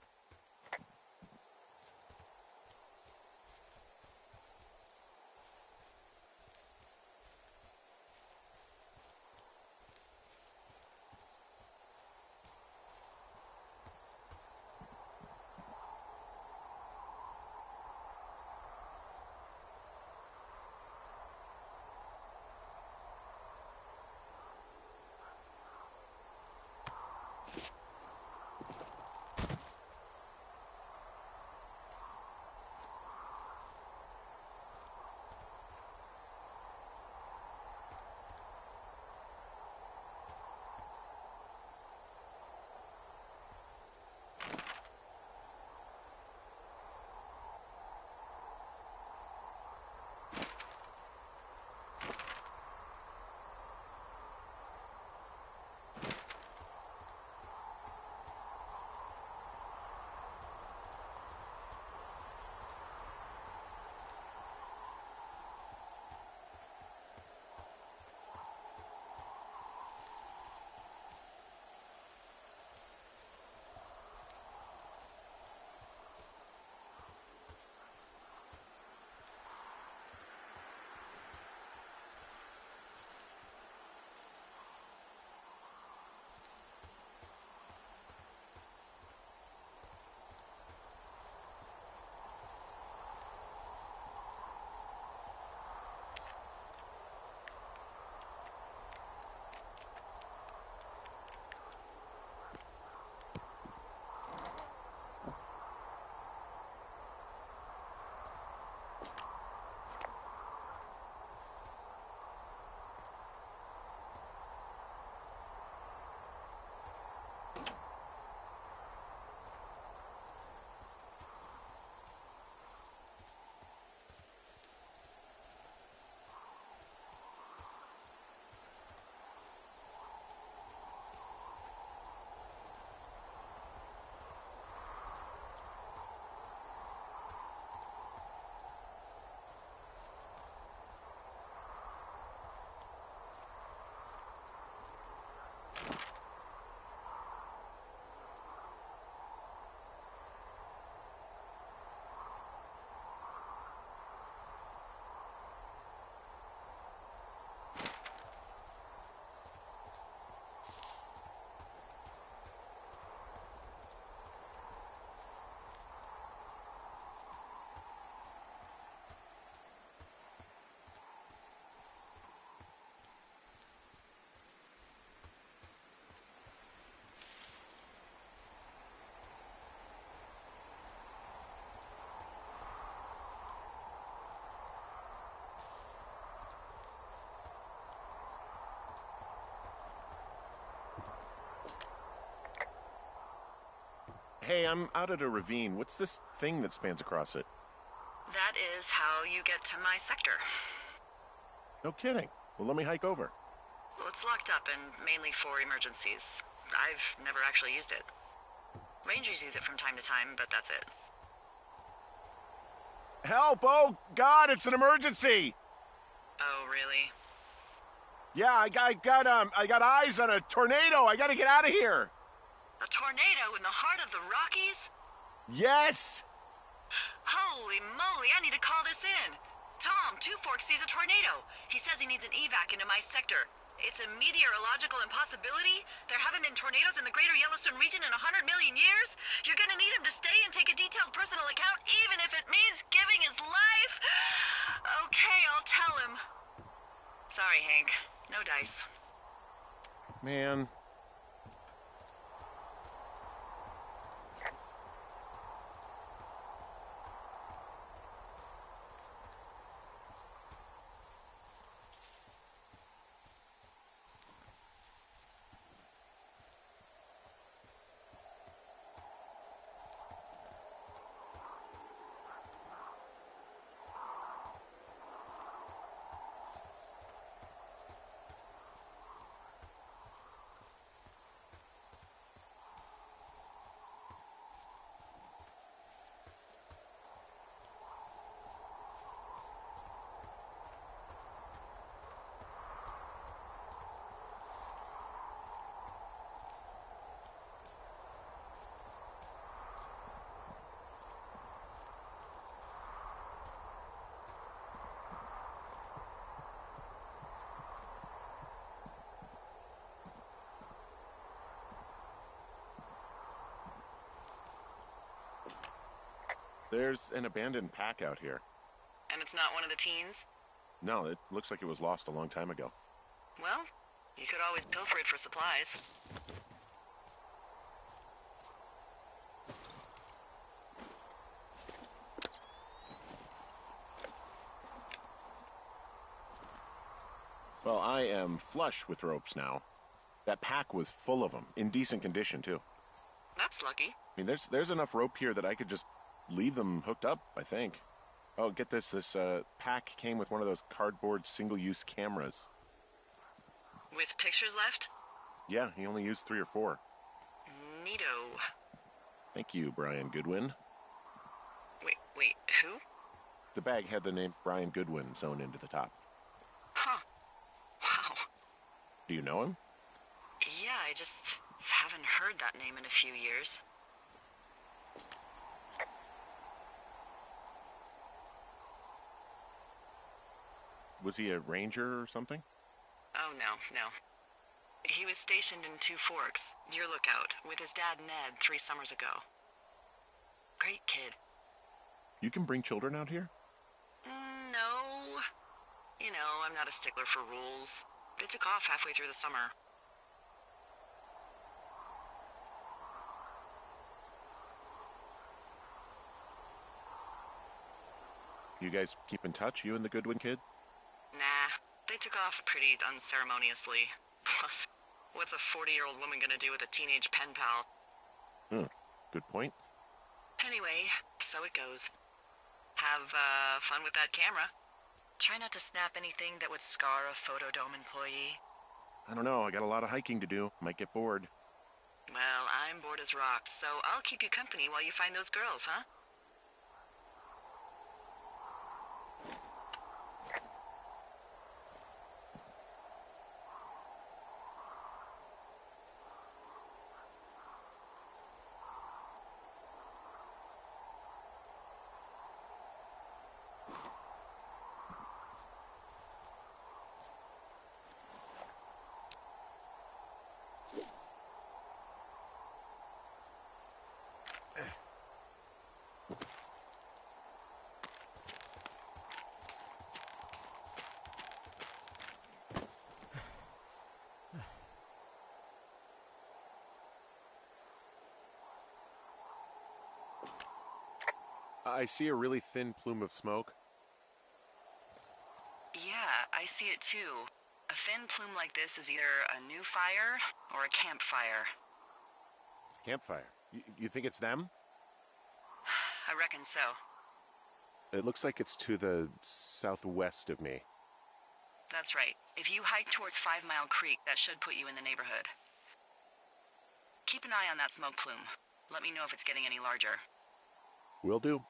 Hey, I'm out at a ravine. What's this thing that spans across it? That is how you get to my sector. No kidding. Well, let me hike over. Well, it's locked up and mainly for emergencies. I've never actually used it. Rangers use it from time to time, but that's it. Help! Oh, God, it's an emergency! Oh, really? Yeah, I got eyes on a tornado. I gotta get out of here. A tornado in the heart of the Rockies? Yes! Holy moly, I need to call this in. Tom, Two Forks sees a tornado. He says he needs an evac into my sector. It's a meteorological impossibility. There haven't been tornadoes in the greater Yellowstone region in 100 million years. You're gonna need him to stay and take a detailed personal account, even if it means giving his life. Okay, I'll tell him. Sorry, Hank. No dice. Man. There's an abandoned pack out here. And it's not one of the teens? No, it looks like it was lost a long time ago. Well, you could always pilfer it for supplies. Well, I am flush with ropes now. That pack was full of them, in decent condition, too. That's lucky. I mean, there's enough rope here that I could just leave them hooked up, I think. Oh, get this. This pack came with one of those cardboard single-use cameras. With pictures left? Yeah, he only used 3 or 4. Neato. Thank you, Brian Goodwin. Wait, who? The bag had the name Brian Goodwin sewn into the top. Huh. Wow. Do you know him? Yeah, I just haven't heard that name in a few years. Was he a ranger or something? Oh, no. He was stationed in Two Forks, your lookout, with his dad Ned 3 summers ago. Great kid. You can bring children out here? No. You know, I'm not a stickler for rules. They took off halfway through the summer. You guys keep in touch, you and the Goodwin kid? Nah, they took off pretty unceremoniously. Plus, what's a 40-year-old woman gonna do with a teenage pen pal? Good point. Anyway, so it goes. Have, fun with that camera. Try not to snap anything that would scar a Photodome employee. I don't know, I got a lot of hiking to do. Might get bored. Well, I'm bored as rocks, so I'll keep you company while you find those girls, huh? I see a really thin plume of smoke. Yeah, I see it too. A thin plume like this is either a new fire or a campfire. Campfire. You think it's them? I reckon so. It looks like it's to the southwest of me. That's right. If you hike towards 5 Mile Creek, that should put you in the neighborhood. Keep an eye on that smoke plume. Let me know if it's getting any larger. Will do.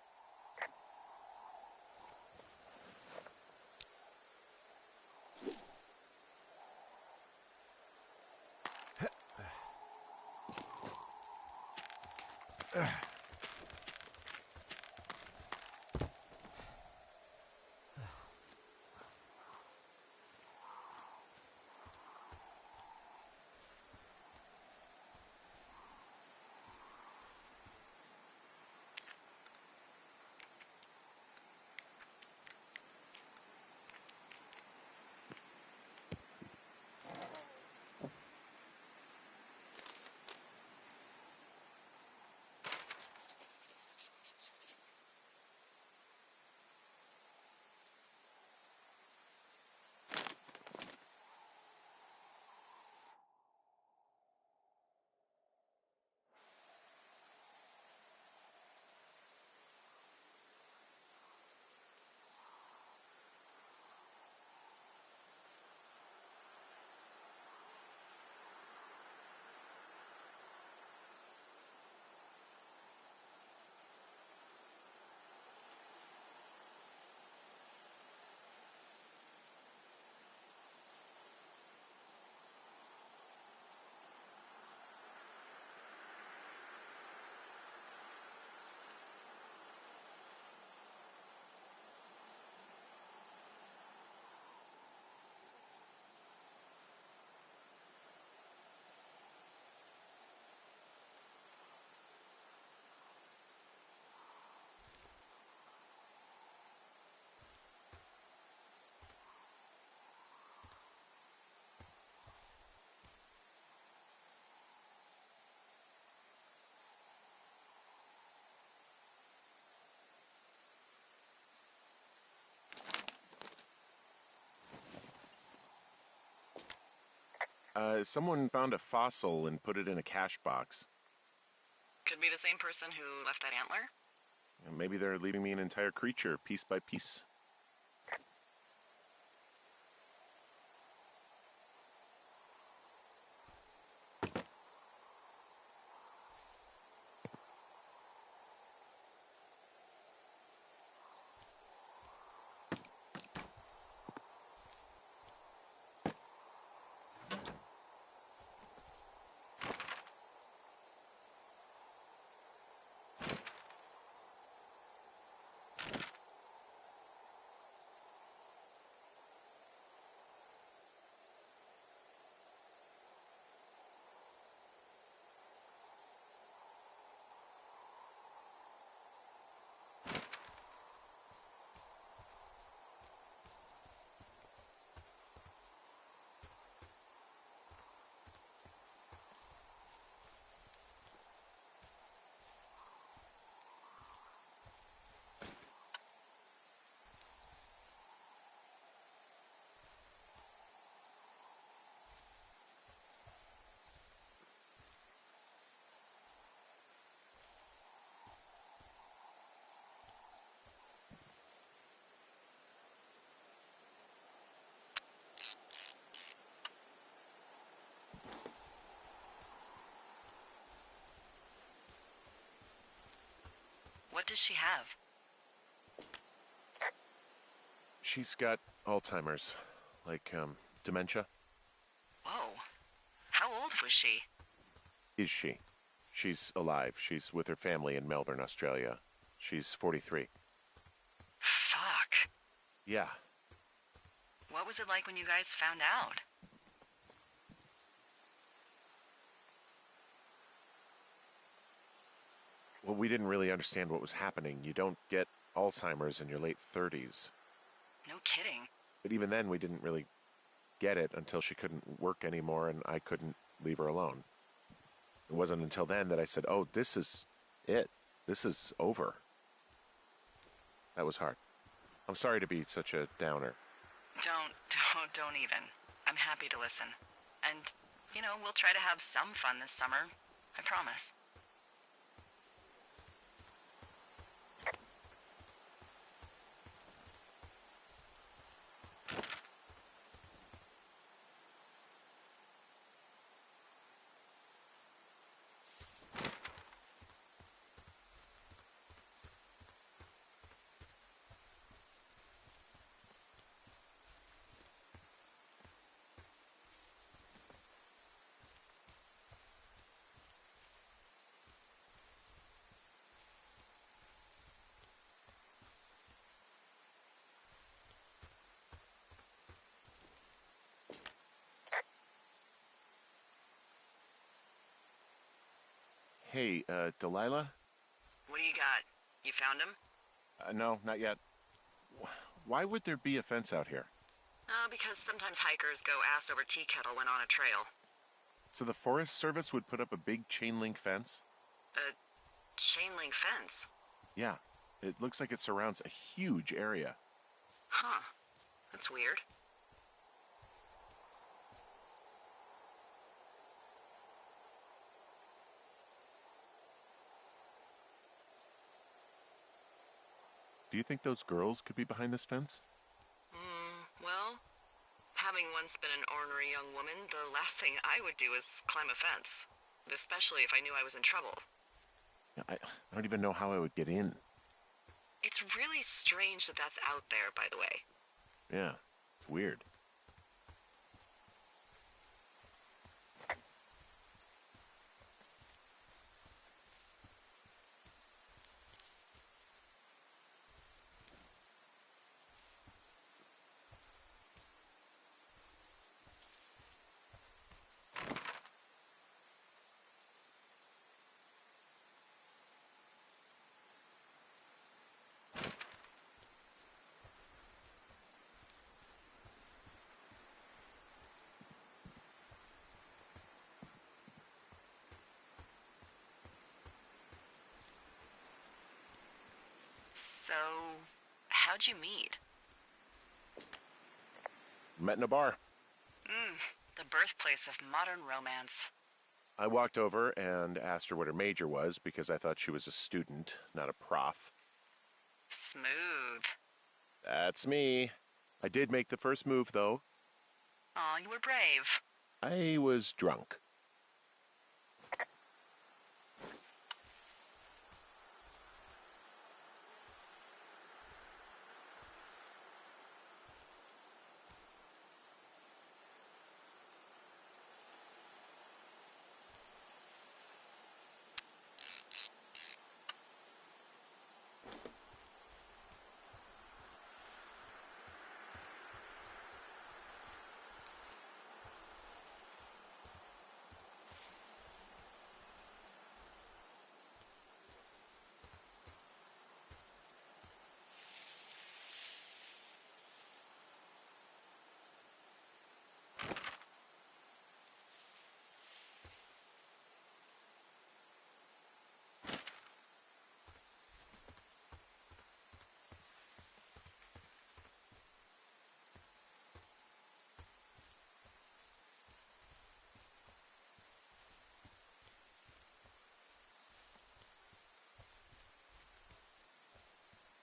Someone found a fossil and put it in a cache box. Could be the same person who left that antler? Maybe they're leaving me an entire creature, piece by piece. What does she have? She's got Alzheimer's, like, dementia. Whoa. How old was she? Is she? She's alive. She's with her family in Melbourne, Australia. She's 43. Fuck. Yeah. What was it like when you guys found out? Well, we didn't really understand what was happening. You don't get Alzheimer's in your late 30s. No kidding. But even then, we didn't really get it until she couldn't work anymore and I couldn't leave her alone. It wasn't until then that I said, oh, this is it. This is over. That was hard. I'm sorry to be such a downer. Don't even. I'm happy to listen. And, we'll try to have some fun this summer. I promise. Hey, Delilah? What do you got? You found him? No, not yet. Why would there be a fence out here? Because sometimes hikers go ass over tea kettle when on a trail. So the Forest Service would put up a big chain link fence? A chain link fence? Yeah. It looks like it surrounds a huge area. Huh. That's weird. Do you think those girls could be behind this fence? Well, having once been an ornery young woman, the last thing I would do is climb a fence. Especially if I knew I was in trouble. I don't even know how I would get in. It's really strange that that's out there, by the way. Yeah, it's weird. So, how'd you meet? Met in a bar. The birthplace of modern romance. I walked over and asked her what her major was because I thought she was a student, not a prof. Smooth. That's me. I did make the first move, though. Aw, you were brave. I was drunk.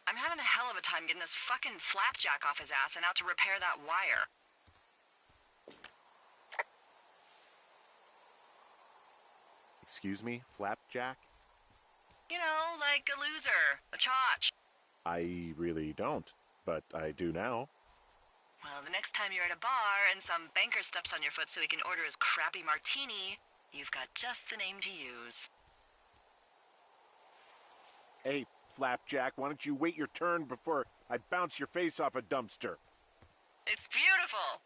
I'm having a hell of a time getting this fucking flapjack off his ass and out to repair that wire. Excuse me, Flapjack? You know, like a loser, a chotch. I really don't, but I do now. Well, the next time you're at a bar and some banker steps on your foot so he can order his crappy martini, you've got just the name to use. Hey, Flapjack, why don't you wait your turn before I bounce your face off a dumpster? It's beautiful!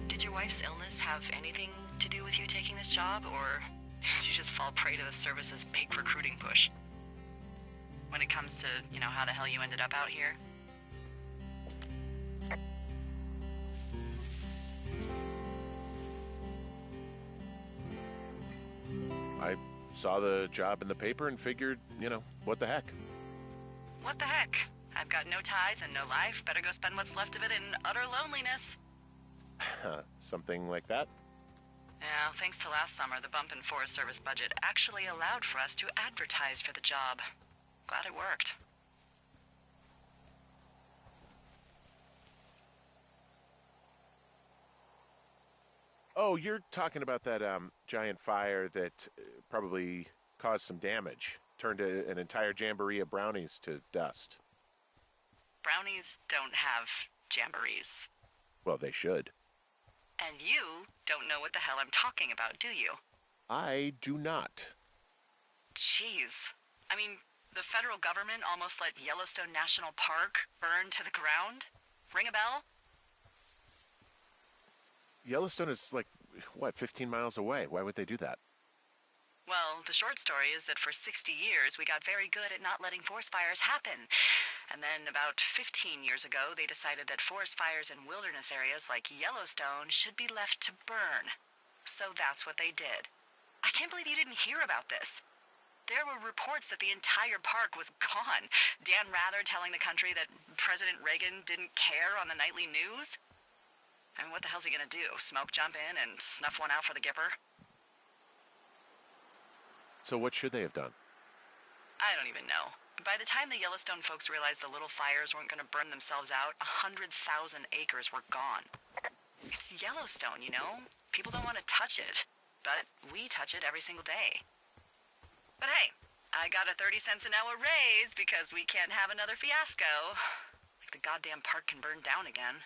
Did your wife's illness have anything to do with you taking this job, or did you just fall prey to the service's big recruiting push? When it comes to, how the hell you ended up out here? I saw the job in the paper and figured, what the heck? What the heck? I've got no ties and no life. Better go spend what's left of it in utter loneliness. Something like that? Yeah, thanks to last summer, the bump in Forest Service budget actually allowed for us to advertise for the job. Glad it worked. Oh, you're talking about that giant fire that probably caused some damage, turned an entire jamboree of brownies to dust. Brownies don't have jamborees. Well, they should. And you don't know what the hell I'm talking about, do you? I do not. Jeez. I mean, the federal government almost let Yellowstone National Park burn to the ground? Ring a bell? Yellowstone is 15 miles away. Why would they do that? Well, the short story is that for 60 years, we got very good at not letting forest fires happen. And then about 15 years ago, they decided that forest fires in wilderness areas like Yellowstone should be left to burn. So that's what they did. I can't believe you didn't hear about this. There were reports that the entire park was gone. Dan Rather telling the country that President Reagan didn't care on the nightly news. I mean, what the hell's he gonna do? Smoke jump in and snuff one out for the Gipper? So what should they have done? I don't even know. By the time the Yellowstone folks realized the little fires weren't going to burn themselves out, 100,000 acres were gone. It's Yellowstone, People don't want to touch it. But we touch it every single day. But hey, I got a 30 cents an hour raise because we can't have another fiasco. Like the goddamn park can burn down again.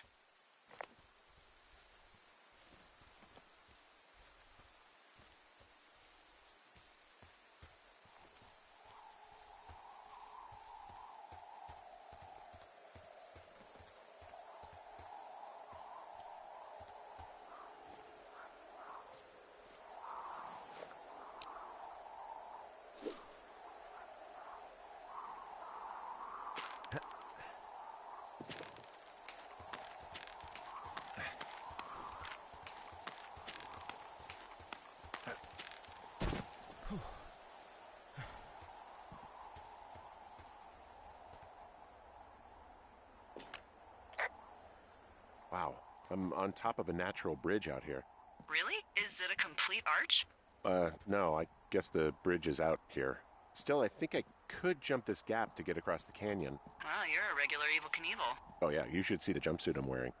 Wow, I'm on top of a natural bridge out here. Really? Is it a complete arch? No, I guess the bridge is out here. Still, I think I could jump this gap to get across the canyon. Well, you're a regular Evel Knievel. Oh yeah, you should see the jumpsuit I'm wearing.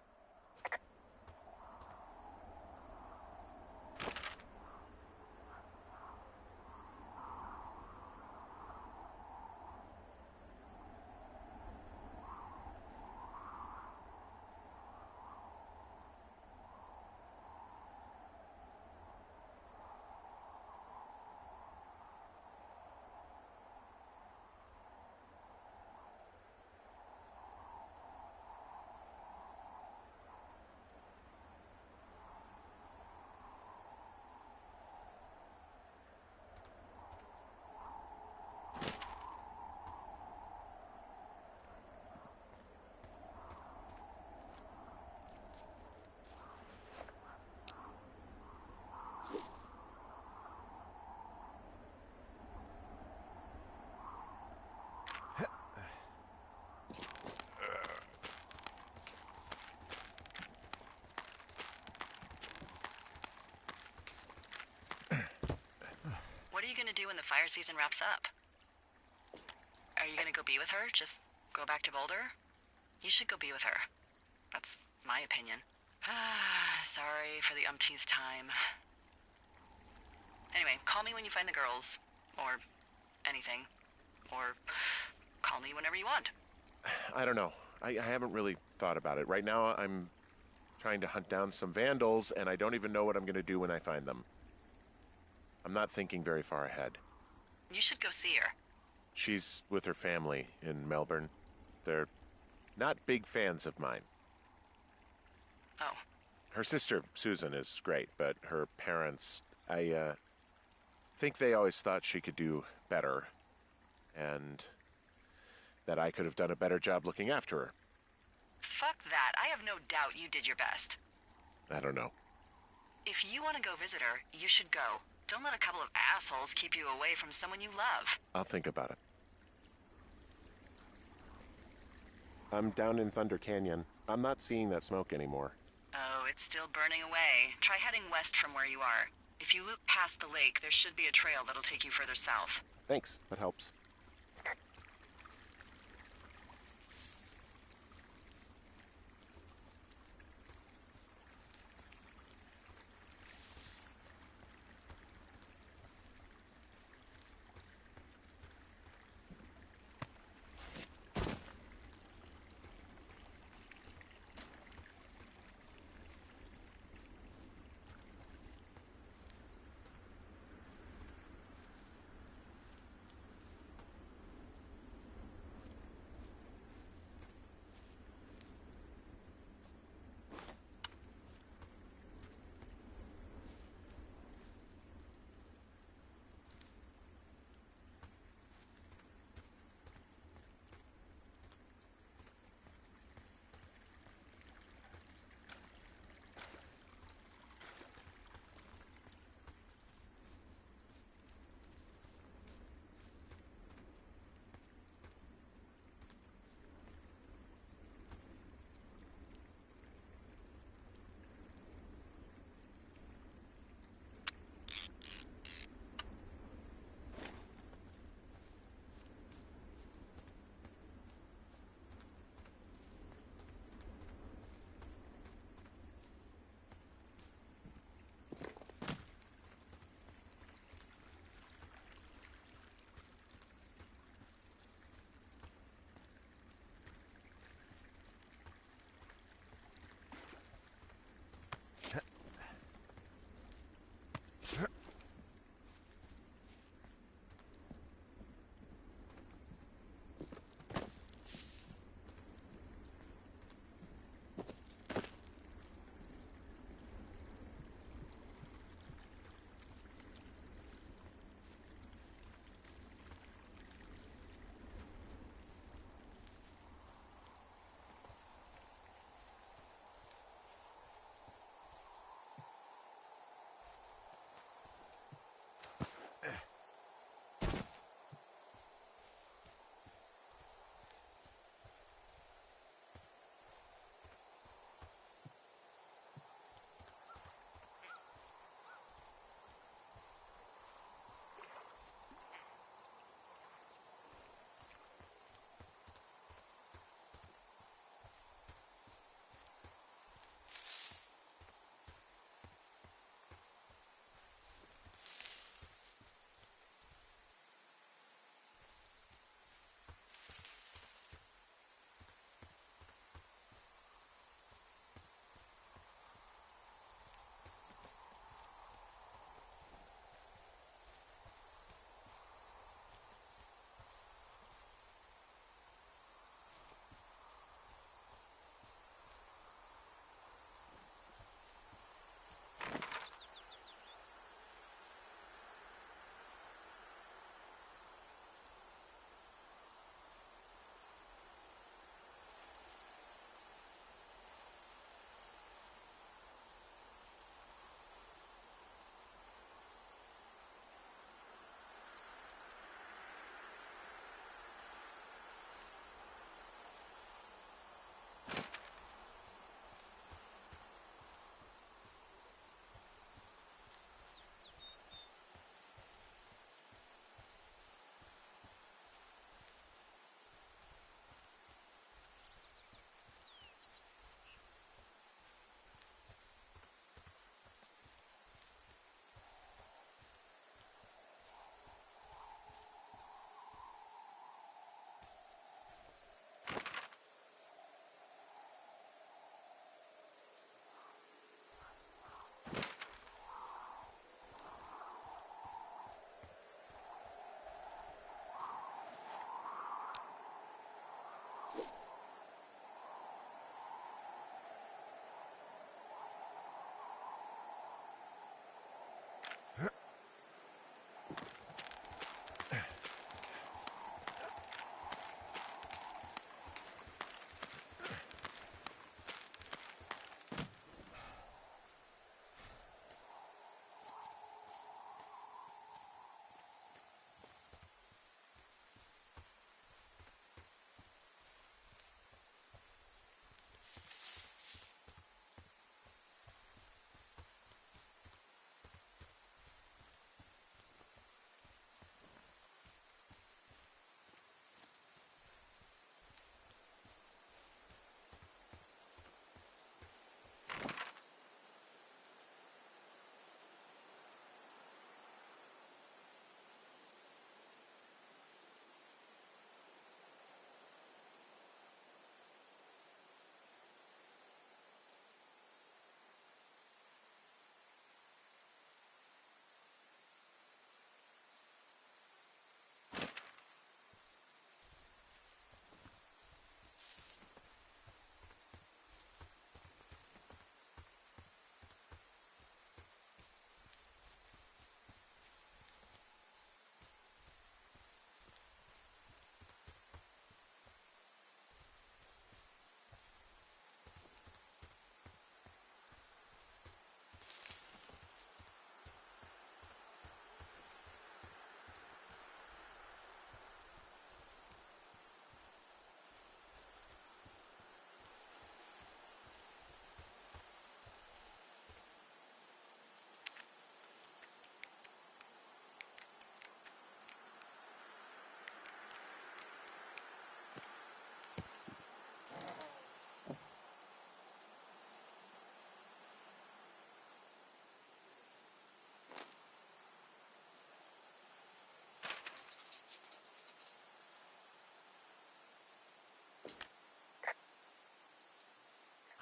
What are you gonna do when the fire season wraps up? Are you gonna go be with her? Just go back to Boulder? You should go be with her. That's my opinion. Sorry for the umpteenth time. Anyway, call me when you find the girls. Or anything. Or call me whenever you want. I don't know. I haven't really thought about it. Right now, I'm trying to hunt down some vandals, and I don't even know what I'm going to do when I find them. I'm not thinking very far ahead. You should go see her. She's with her family in Melbourne. They're not big fans of mine. Oh. Her sister, Susan, is great, but her parents, I think they always thought she could do better, and that I could have done a better job looking after her. Fuck that. I have no doubt you did your best. I don't know. If you want to go visit her, you should go. Don't let a couple of assholes keep you away from someone you love. I'll think about it. I'm down in Thunder Canyon. I'm not seeing that smoke anymore. Oh, it's still burning away. Try heading west from where you are. If you loop past the lake, there should be a trail that'll take you further south. Thanks, that helps.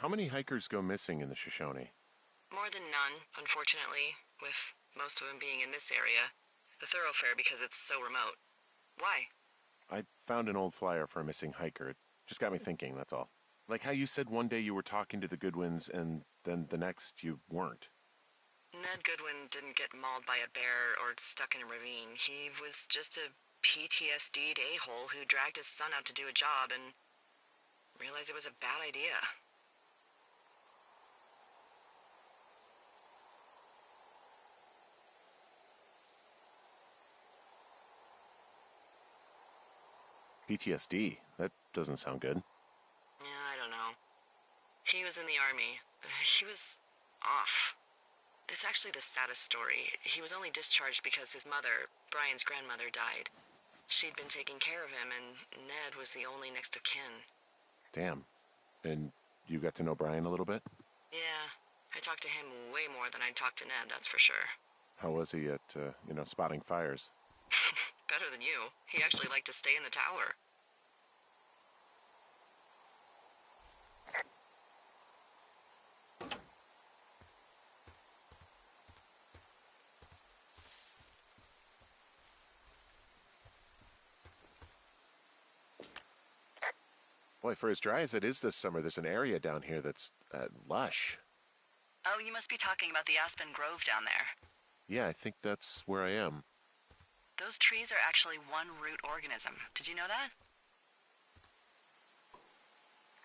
How many hikers go missing in the Shoshone? More than none, unfortunately, with most of them being in this area. The thoroughfare because it's so remote. Why? I found an old flyer for a missing hiker. It just got me thinking, that's all. Like how you said one day you were talking to the Goodwins and then the next you weren't. Ned Goodwin didn't get mauled by a bear or stuck in a ravine. He was just a PTSD'd a-hole who dragged his son out to do a job and realized it was a bad idea. PTSD? That doesn't sound good. Yeah, I don't know. He was in the army. He was off. It's actually the saddest story. He was only discharged because his mother, Brian's grandmother, died. She'd been taking care of him, and Ned was the only next of kin. Damn. And you got to know Brian a little bit? Yeah, I talked to him way more than I'd talked to Ned, that's for sure. How was he at, spotting fires? Better than you. He actually liked to stay in the tower. Boy, for as dry as it is this summer, there's an area down here that's lush. Oh, you must be talking about the Aspen Grove down there. Yeah, I think that's where I am. Those trees are actually one root organism. Did you know that?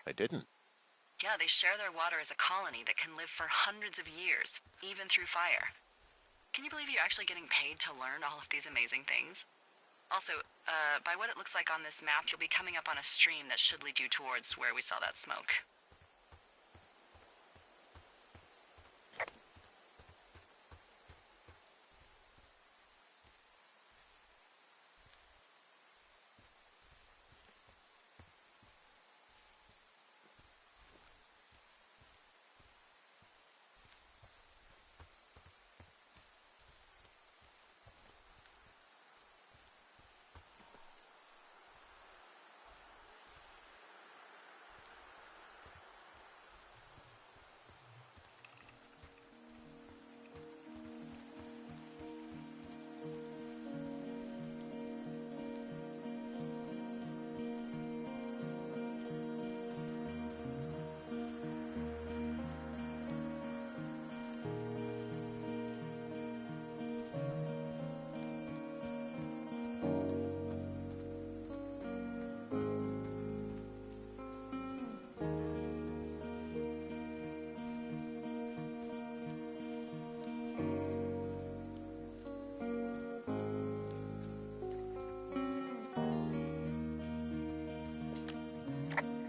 I didn't. Yeah, they share their water as a colony that can live for hundreds of years, even through fire. Can you believe you're actually getting paid to learn all of these amazing things? Also, by what it looks like on this map, you'll be coming up on a stream that should lead you towards where we saw that smoke.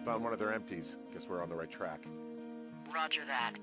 Found one of their empties. Guess we're on the right track. Roger that.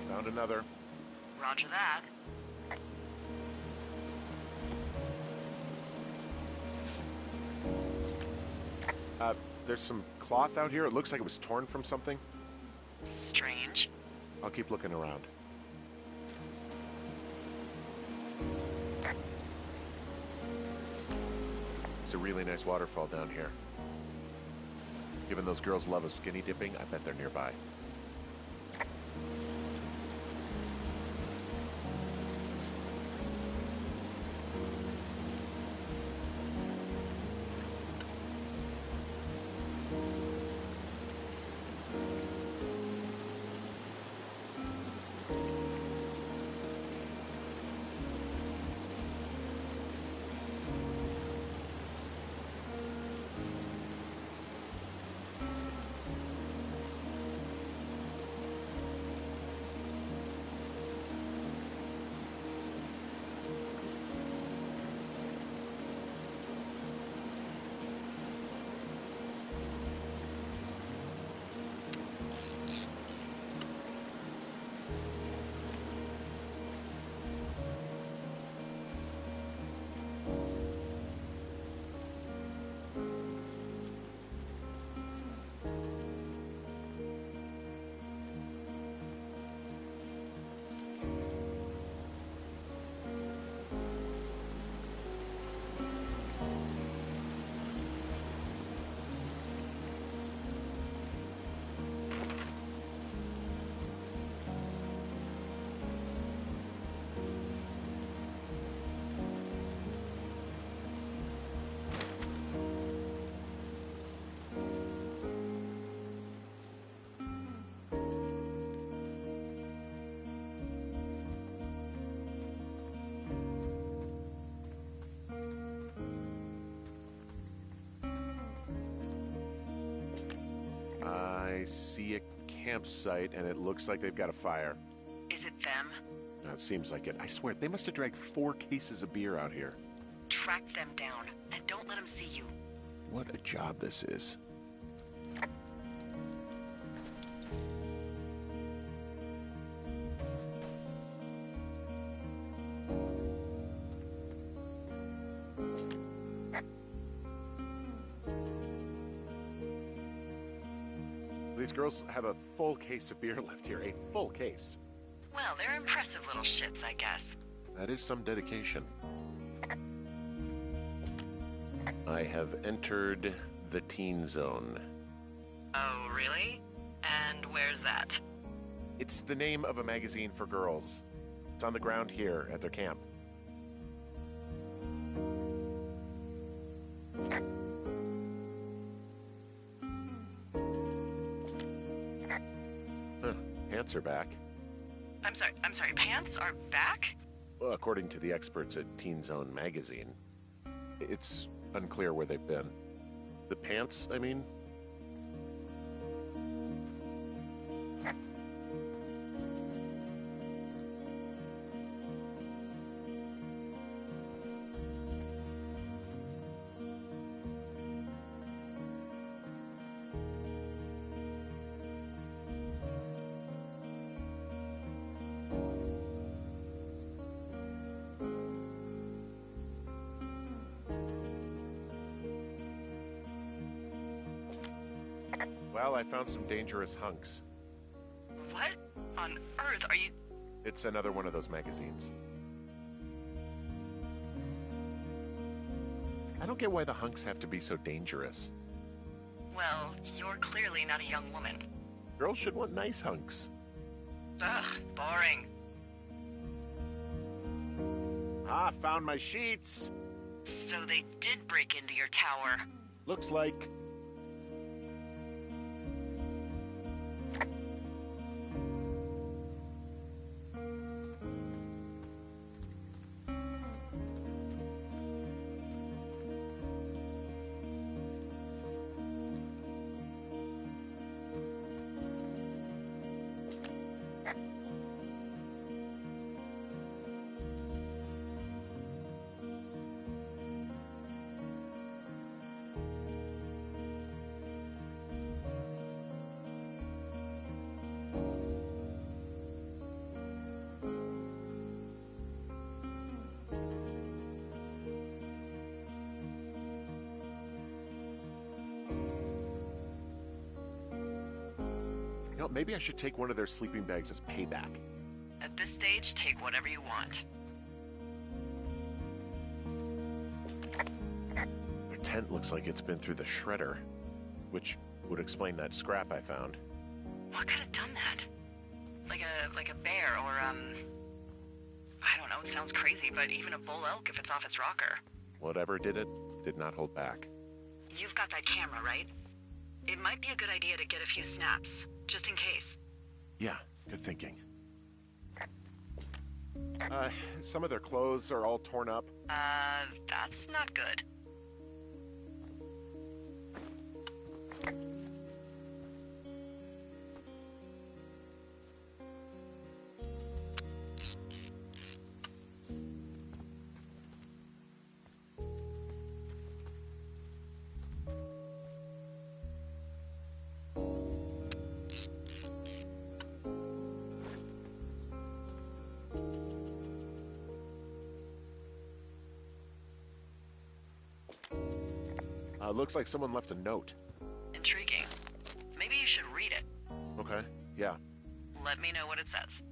Found another. Roger that. There's some cloth out here. It looks like it was torn from something. Strange. I'll keep looking around. It's a really nice waterfall down here. Given those girls love a skinny dipping, I bet they're nearby. I see a campsite, and it looks like they've got a fire. Is it them? It seems like it. I swear, they must have dragged 4 cases of beer out here. Track them down, and don't let them see you. What a job this is. These girls have a full case of beer left here. A full case. Well, they're impressive little shits, I guess. That is some dedication. I have entered the teen zone. Oh, really? And where's that? It's the name of a magazine for girls. It's on the ground here at their camp. Huh. Pants are back. I'm sorry, pants are back? Well, according to the experts at Teen Zone magazine. It's unclear where they've been. The pants, I mean? Well, I found some dangerous hunks. What on earth are you... It's another one of those magazines. I don't get why the hunks have to be so dangerous. Well, you're clearly not a young woman. Girls should want nice hunks. Ugh, boring. Ah, found my sheets! So they did break into your tower. Looks like... You know, maybe I should take one of their sleeping bags as payback. At this stage, take whatever you want. Their tent looks like it's been through the shredder, which would explain that scrap I found. What could have done that? Like a bear or, I don't know, it sounds crazy, but even a bull elk if it's off its rocker. Whatever did it, did not hold back. You've got that camera, right? It might be a good idea to get a few snaps, just in case. Yeah, good thinking. Some of their clothes are all torn up. That's not good. Looks like someone left a note. Intriguing. Maybe you should read it. Okay, yeah. Let me know what it says.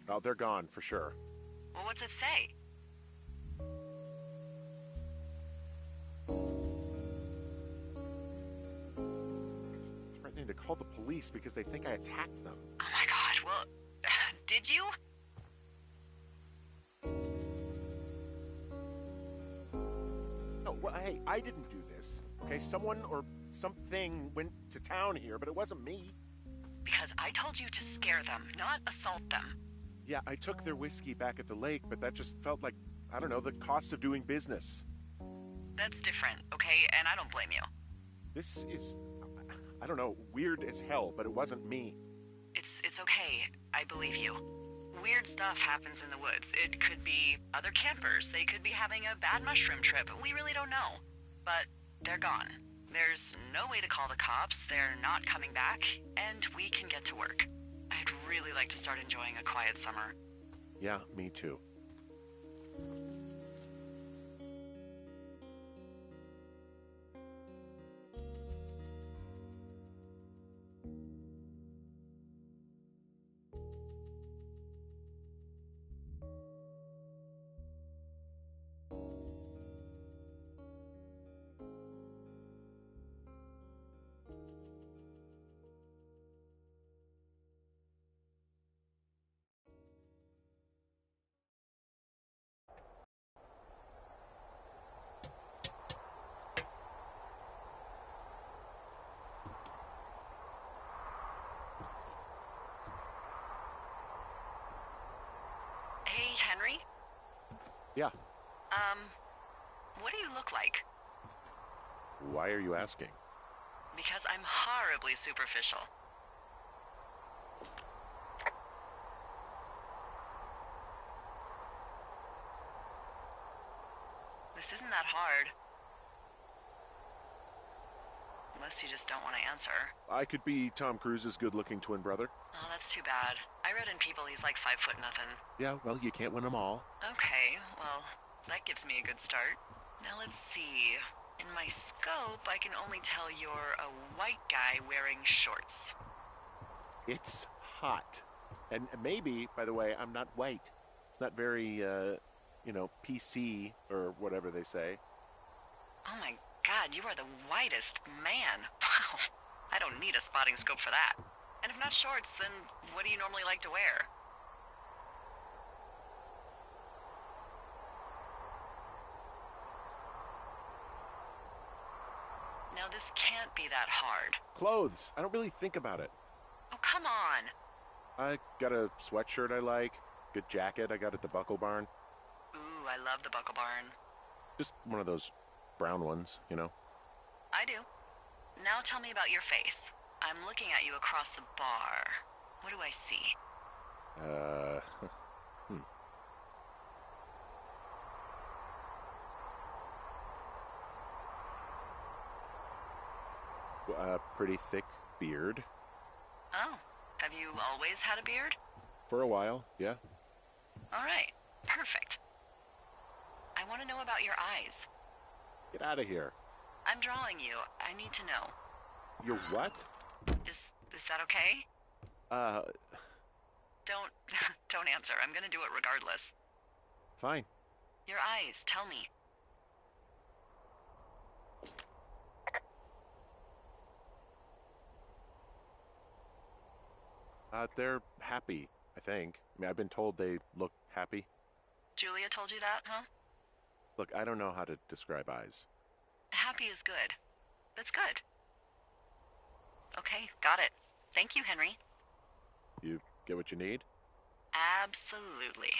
Oh, they're gone for sure. Well, what's it say? Threatening to call the police because they think I attacked them. Oh my god, well, did you? No, well, hey, I didn't do this. Okay, someone or something went to town here, but it wasn't me. Because I told you to scare them, not assault them. Yeah, I took their whiskey back at the lake, but that just felt like, I don't know, the cost of doing business. That's different, okay? And I don't blame you. This is, I don't know, weird as hell, but it wasn't me. It's okay. I believe you. Weird stuff happens in the woods. It could be other campers. They could be having a bad mushroom trip. We really don't know. But they're gone. There's no way to call the cops. They're not coming back. And we can get to work. I'd really like to start enjoying a quiet summer. Yeah, me too. Hey, Henry? Yeah. What do you look like? Why are you asking? Because I'm horribly superficial. This isn't that hard. Unless you just don't want to answer. I could be Tom Cruise's good-looking twin brother. Oh, that's too bad. I read in People he's like 5'0" nothing. Yeah, well, you can't win them all. Okay, well, that gives me a good start. Now let's see. In my scope, I can only tell you're a white guy wearing shorts. It's hot. And maybe, by the way, I'm not white. It's not very, PC or whatever they say. Oh my god, you are the whitest man. Wow. I don't need a spotting scope for that. And if not shorts, then what do you normally like to wear? Now this can't be that hard. Clothes. I don't really think about it. Oh, come on. I got a sweatshirt I like. Good jacket I got at the Buckle Barn. Ooh, I love the Buckle Barn. Just one of those brown ones, you know. I do. Now tell me about your face. I'm looking at you across the bar. What do I see? A pretty thick beard. Oh, have you always had a beard? For a while, yeah. All right, perfect. I want to know about your eyes. Get out of here. I'm drawing you. I need to know. You're what? Is that okay? Don't don't answer. I'm gonna do it regardless. Fine. Your eyes, tell me. They're happy, I think. I mean, I've been told they look happy. Julia told you that, huh? Look, I don't know how to describe eyes. Happy is good. That's good. Okay, got it. Thank you, Henry. You get what you need? Absolutely.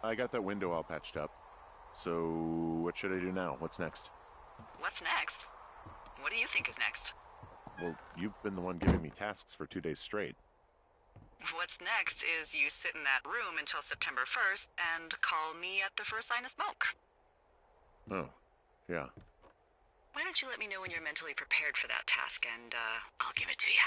I got that window all patched up. So, what should I do now? What's next? What's next? What do you think is next? Well, you've been the one giving me tasks for 2 days straight. What's next is you sit in that room until September 1st and call me at the first sign of smoke. Oh, yeah. Why don't you let me know when you're mentally prepared for that task, and I'll give it to you.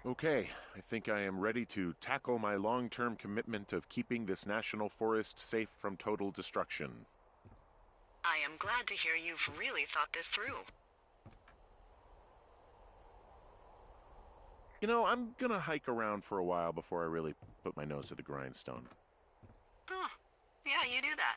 Okay, I think I am ready to tackle my long-term commitment of keeping this national forest safe from total destruction. I am glad to hear you've really thought this through. You know, I'm gonna hike around for a while before I really put my nose to the grindstone. Oh, yeah, you do that.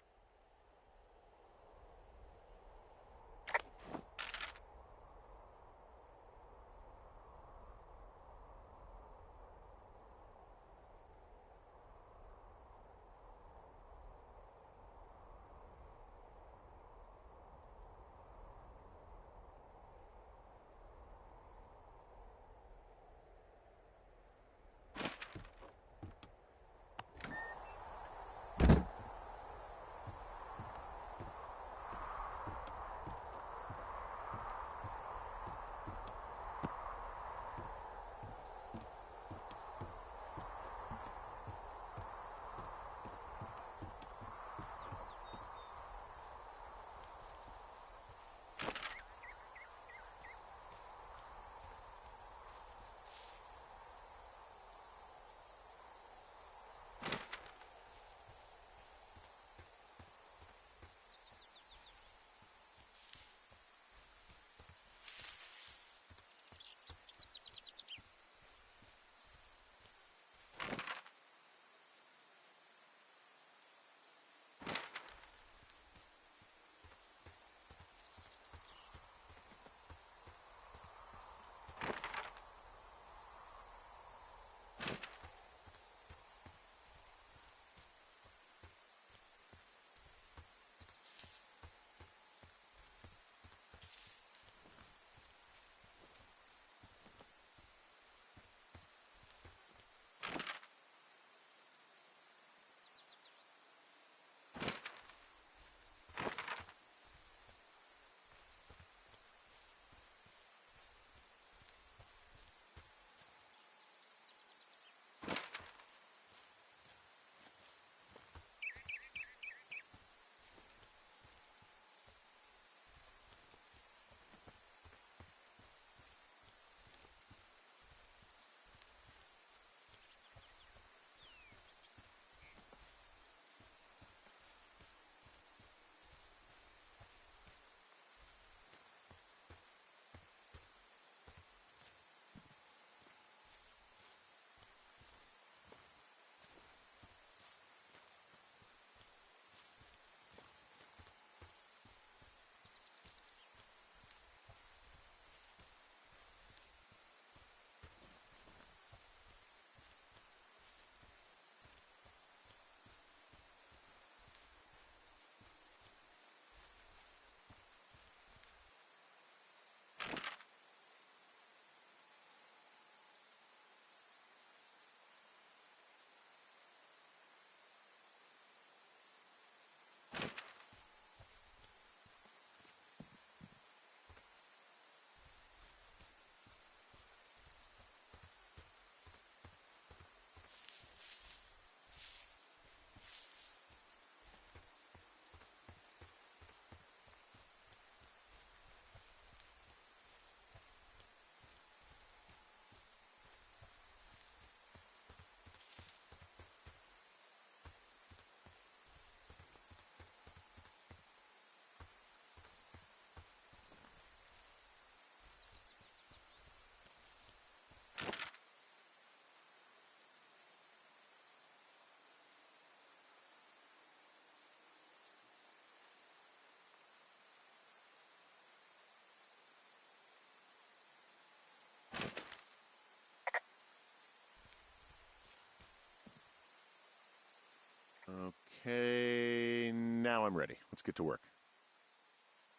I'm ready. Let's get to work.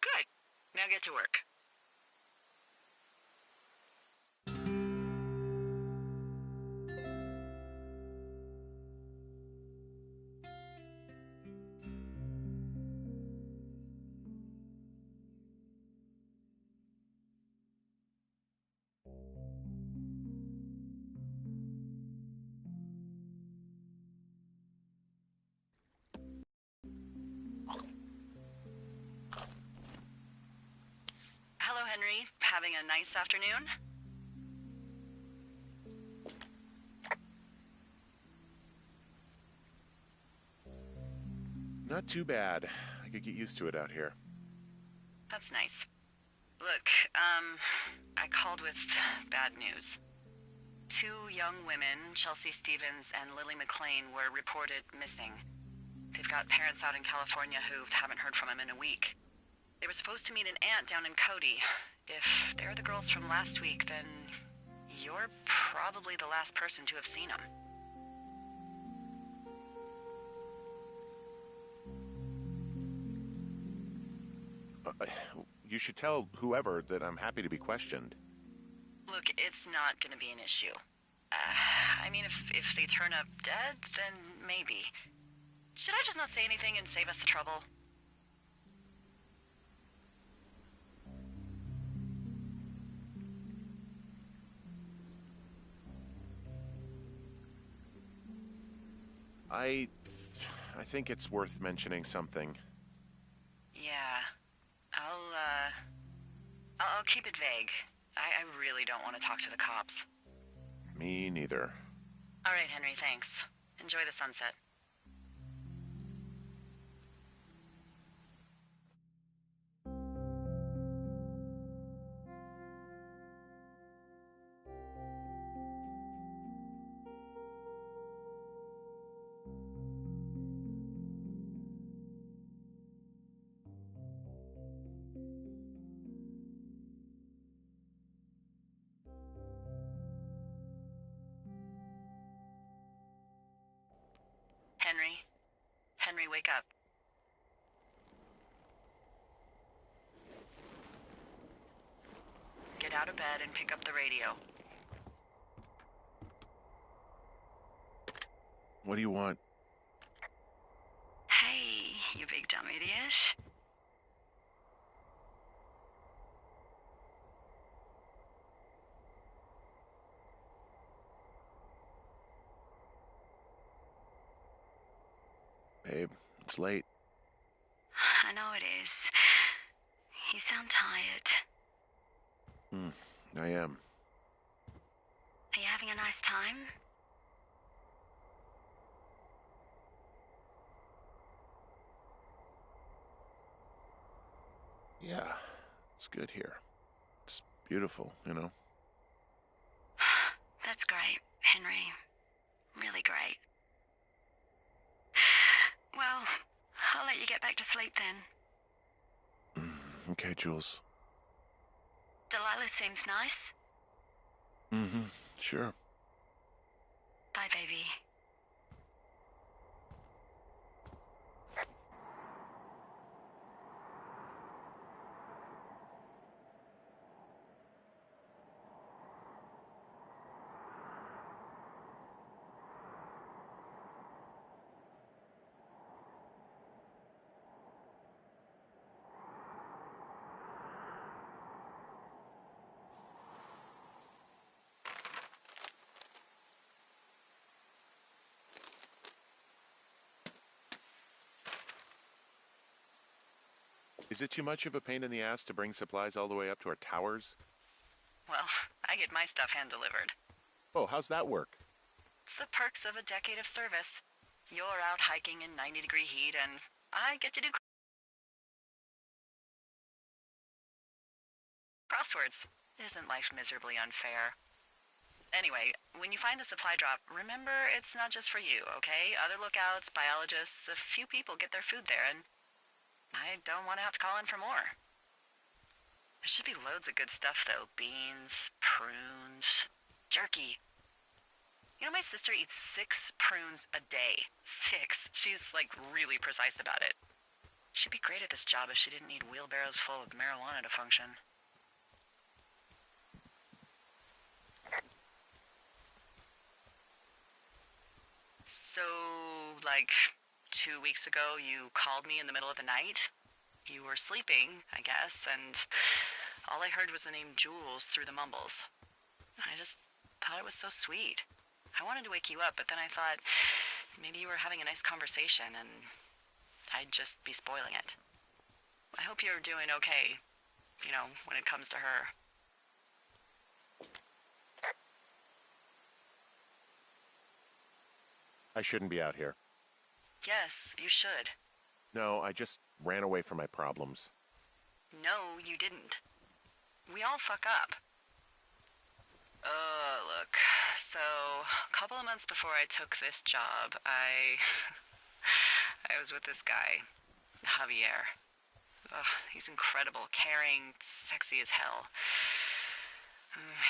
Good. Now get to work. Hello, Henry. Having a nice afternoon? Not too bad. I could get used to it out here. That's nice. Look, I called with bad news. 2 young women, Chelsea Stevens and Lily McLean, were reported missing. They've got parents out in California who haven't heard from them in a week. They were supposed to meet an aunt down in Cody. If they're the girls from last week, then you're probably the last person to have seen them. You should tell whoever that I'm happy to be questioned. Look, it's not gonna be an issue. I mean, if they turn up dead, then maybe. Should I just not say anything and save us the trouble? I think it's worth mentioning something. Yeah. I'll keep it vague. I really don't want to talk to the cops. Me neither. All right, Henry, thanks. Enjoy the sunset. Henry? Henry, wake up. Get out of bed and pick up the radio. What do you want? Hey, you big dumb idiot. Babe, it's late. I know it is. You sound tired. I am. Are you having a nice time? Yeah, it's good here. It's beautiful, you know? That's great, Henry. Really great. Well, I'll let you get back to sleep then. Okay, Jules. Delilah seems nice. Sure. Bye, baby. Is it too much of a pain in the ass to bring supplies all the way up to our towers? Well, I get my stuff hand-delivered. Oh, how's that work? It's the perks of a decade of service. You're out hiking in 90-degree heat, and I get to do crosswords. Isn't life miserably unfair? Anyway, when you find a supply drop, remember it's not just for you, okay? Other lookouts, biologists, a few people get their food there, and I don't want to have to call in for more. There should be loads of good stuff, though. Beans, prunes, jerky. You know, my sister eats 6 prunes a day. 6. She's, like, really precise about it. She'd be great at this job if she didn't need wheelbarrows full of marijuana to function. So, like, 2 weeks ago, you called me in the middle of the night? You were sleeping, I guess, and all I heard was the name Jules through the mumbles. I just thought it was so sweet. I wanted to wake you up, but then I thought maybe you were having a nice conversation and I'd just be spoiling it. I hope you're doing okay, when it comes to her. I shouldn't be out here. Yes, you should. No, I just ran away from my problems. No, you didn't. We all fuck up. Look. So, a couple of months before I took this job, I was with this guy, Javier. He's incredible, caring, sexy as hell.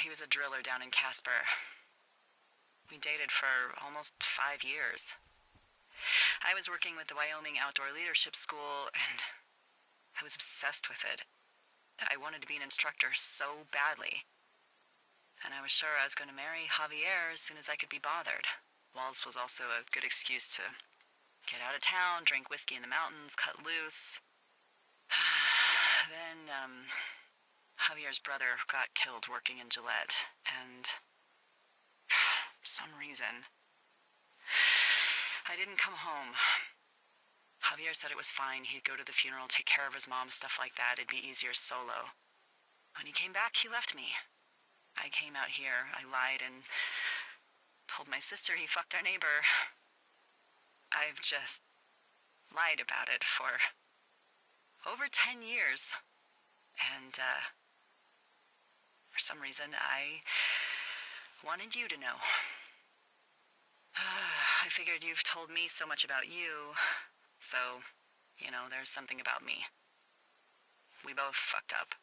He was a driller down in Casper. We dated for almost 5 years. I was working with the Wyoming Outdoor Leadership School, and I was obsessed with it. I wanted to be an instructor so badly. And I was sure I was going to marry Javier as soon as I could be bothered. Walls was also a good excuse to get out of town, drink whiskey in the mountains, cut loose. Then, Javier's brother got killed working in Gillette, and for some reason, I didn't come home. Javier said it was fine. He'd go to the funeral, take care of his mom, stuff like that. It'd be easier solo. When he came back, he left me. I came out here, I lied, and told my sister he fucked our neighbor. I've just lied about it for over 10 years. And, for some reason, I wanted you to know. I figured you've told me so much about you, so, there's something about me. We both fucked up.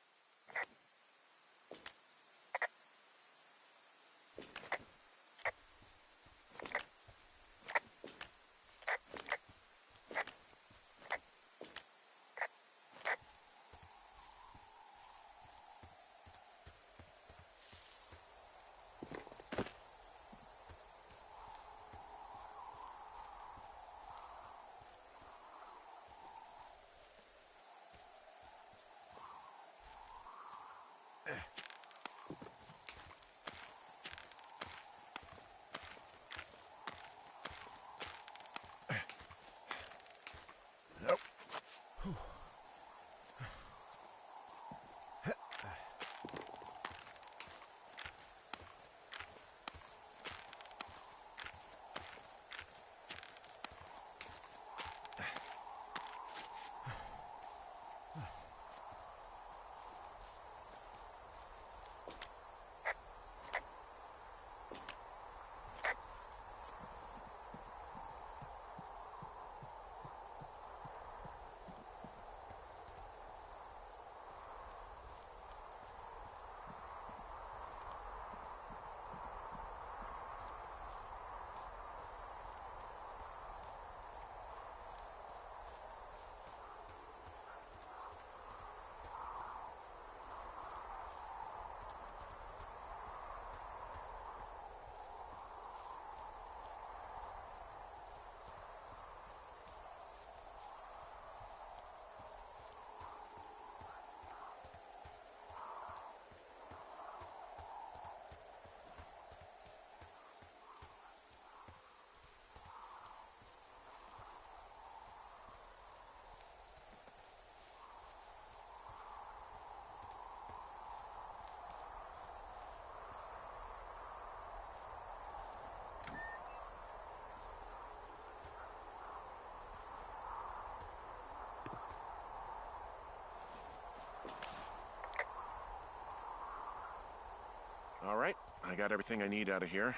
All right, I got everything I need out of here.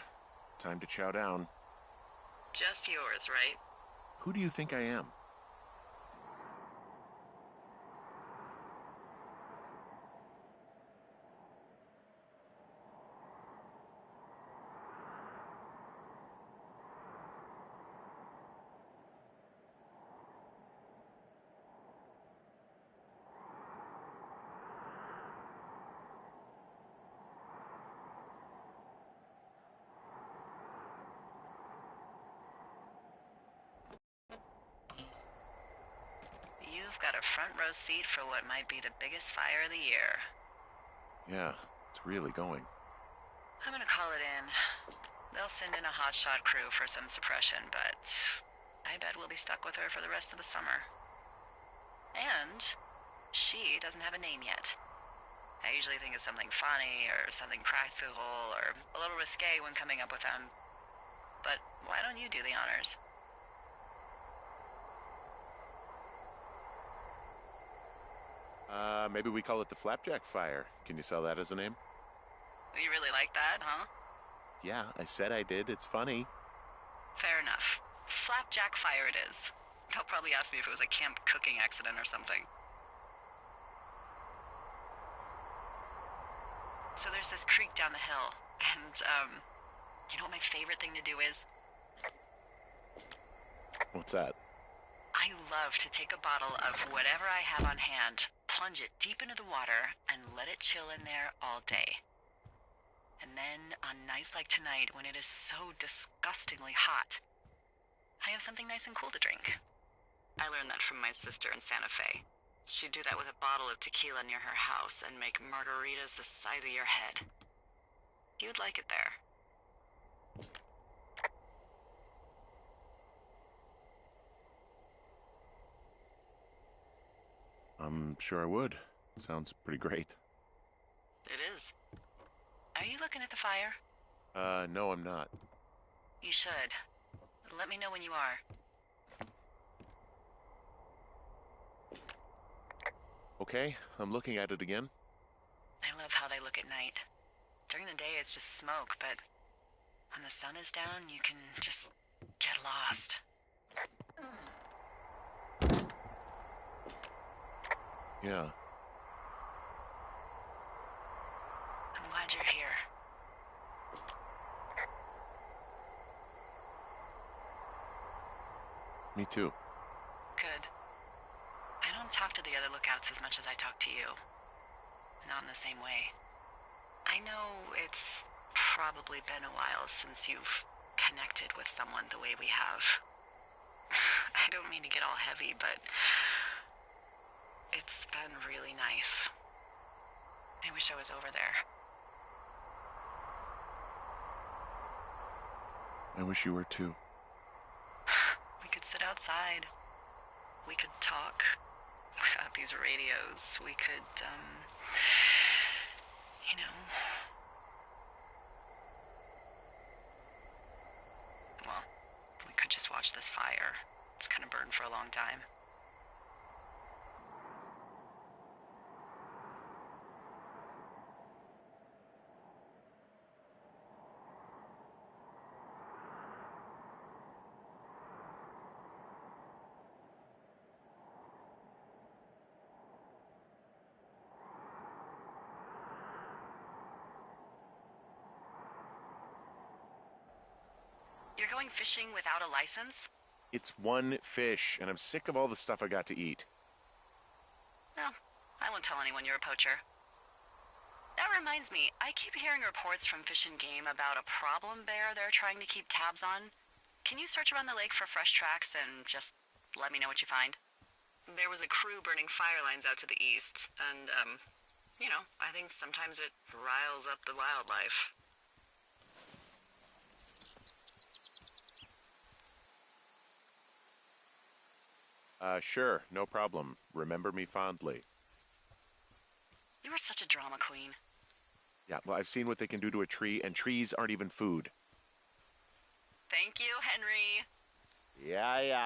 Time to chow down. Just yours, right? Who do you think I am? got a front row seat for what might be the biggest fire of the year. Yeah, it's really going. I'm gonna call it in. They'll send in a hotshot crew for some suppression, but I bet we'll be stuck with her for the rest of the summer. And she doesn't have a name yet. I usually think of something funny or something practical or a little risque when coming up with them. But why don't you do the honors? Maybe we call it the Flapjack Fire. Can you sell that as a name? You really like that, huh? Yeah, I said I did. It's funny. Fair enough. Flapjack Fire it is. They'll probably ask me if it was a camp cooking accident or something. So there's this creek down the hill, and, you know what my favorite thing to do is? What's that? I love to take a bottle of whatever I have on hand, plunge it deep into the water, and let it chill in there all day. And then, on nights like tonight, when it is so disgustingly hot, I have something nice and cool to drink. I learned that from my sister in Santa Fe. She'd do that with a bottle of tequila near her house and make margaritas the size of your head. You'd like it there. I'm sure I would. Sounds pretty great. It is. Are you looking at the fire? No, I'm not. You should. Let me know when you are. Okay, I'm looking at it again. I love how they look at night. During the day, it's just smoke, but when the sun is down, you can just get lost. Yeah. I'm glad you're here. Me too. Good. I don't talk to the other lookouts as much as I talk to you. Not in the same way. I know it's probably been a while since you've connected with someone the way we have. I don't mean to get all heavy, but it's been really nice. I wish I was over there. I wish you were too. We could sit outside. We could talk without these radios. We could, you know... Well, we could just watch this fire. It's gonna burn for a long time. You're going fishing without a license? It's one fish, and I'm sick of all the stuff I got to eat. No, I won't tell anyone you're a poacher. That reminds me, I keep hearing reports from Fish and Game about a problem bear they're trying to keep tabs on. Can you search around the lake for fresh tracks and just let me know what you find? There was a crew burning fire lines out to the east, and, you know, I think sometimes it riles up the wildlife. Sure, no problem. Remember me fondly. You are such a drama queen. Yeah, well, I've seen what they can do to a tree, and trees aren't even food. Thank you, Henry. Yeah.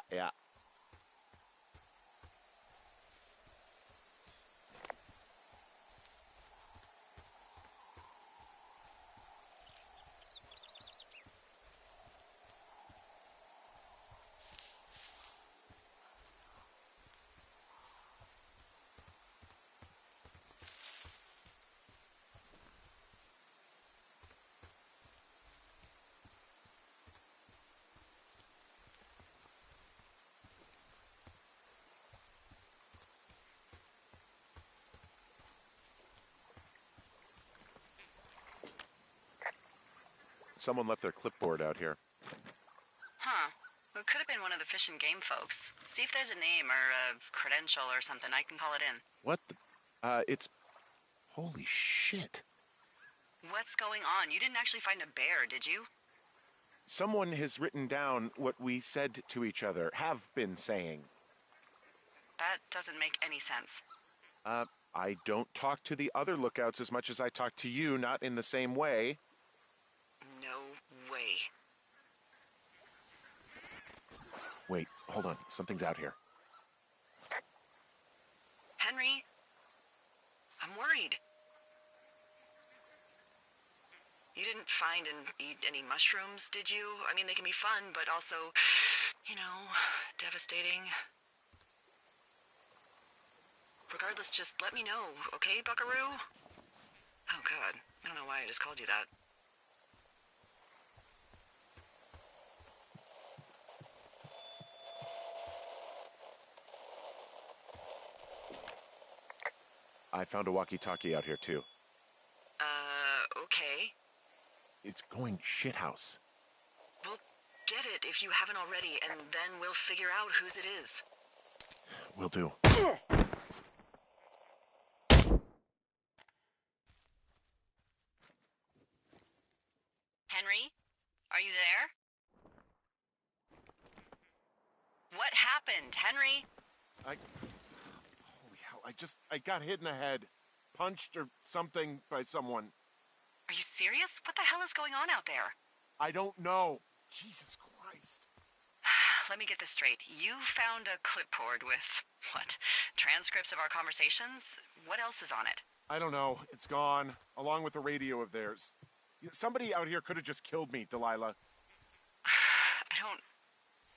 Someone left their clipboard out here. Huh. It Could have been one of the Fish and Game folks. See if there's a name or a credential or something. I can call it in. What the? It's... Holy shit. What's going on? You didn't actually find a bear, did you? Someone has written down what we said to each other, have been saying. That doesn't make any sense. I don't talk to the other lookouts as much as I talk to you, not in the same way. No way. Wait, hold on. Something's out here. Henry? I'm worried. You didn't find and eat any mushrooms, did you? I mean, they can be fun, but also, devastating. Regardless, just let me know, okay, buckaroo? Oh, God. I don't know why I just called you that. I found a walkie-talkie out here, too. Okay. It's going shithouse. Well, get it if you haven't already, and then we'll figure out whose it is. Will do. Henry? Are you there? What happened, Henry? Holy hell, I got hit in the head. Punched or something by someone. Are you serious? What the hell is going on out there? I don't know. Jesus Christ. Let me get this straight. You found a clipboard with, what, transcripts of our conversations? What else is on it? I don't know. It's gone, along with a radio of theirs. Somebody out here could have just killed me, Delilah.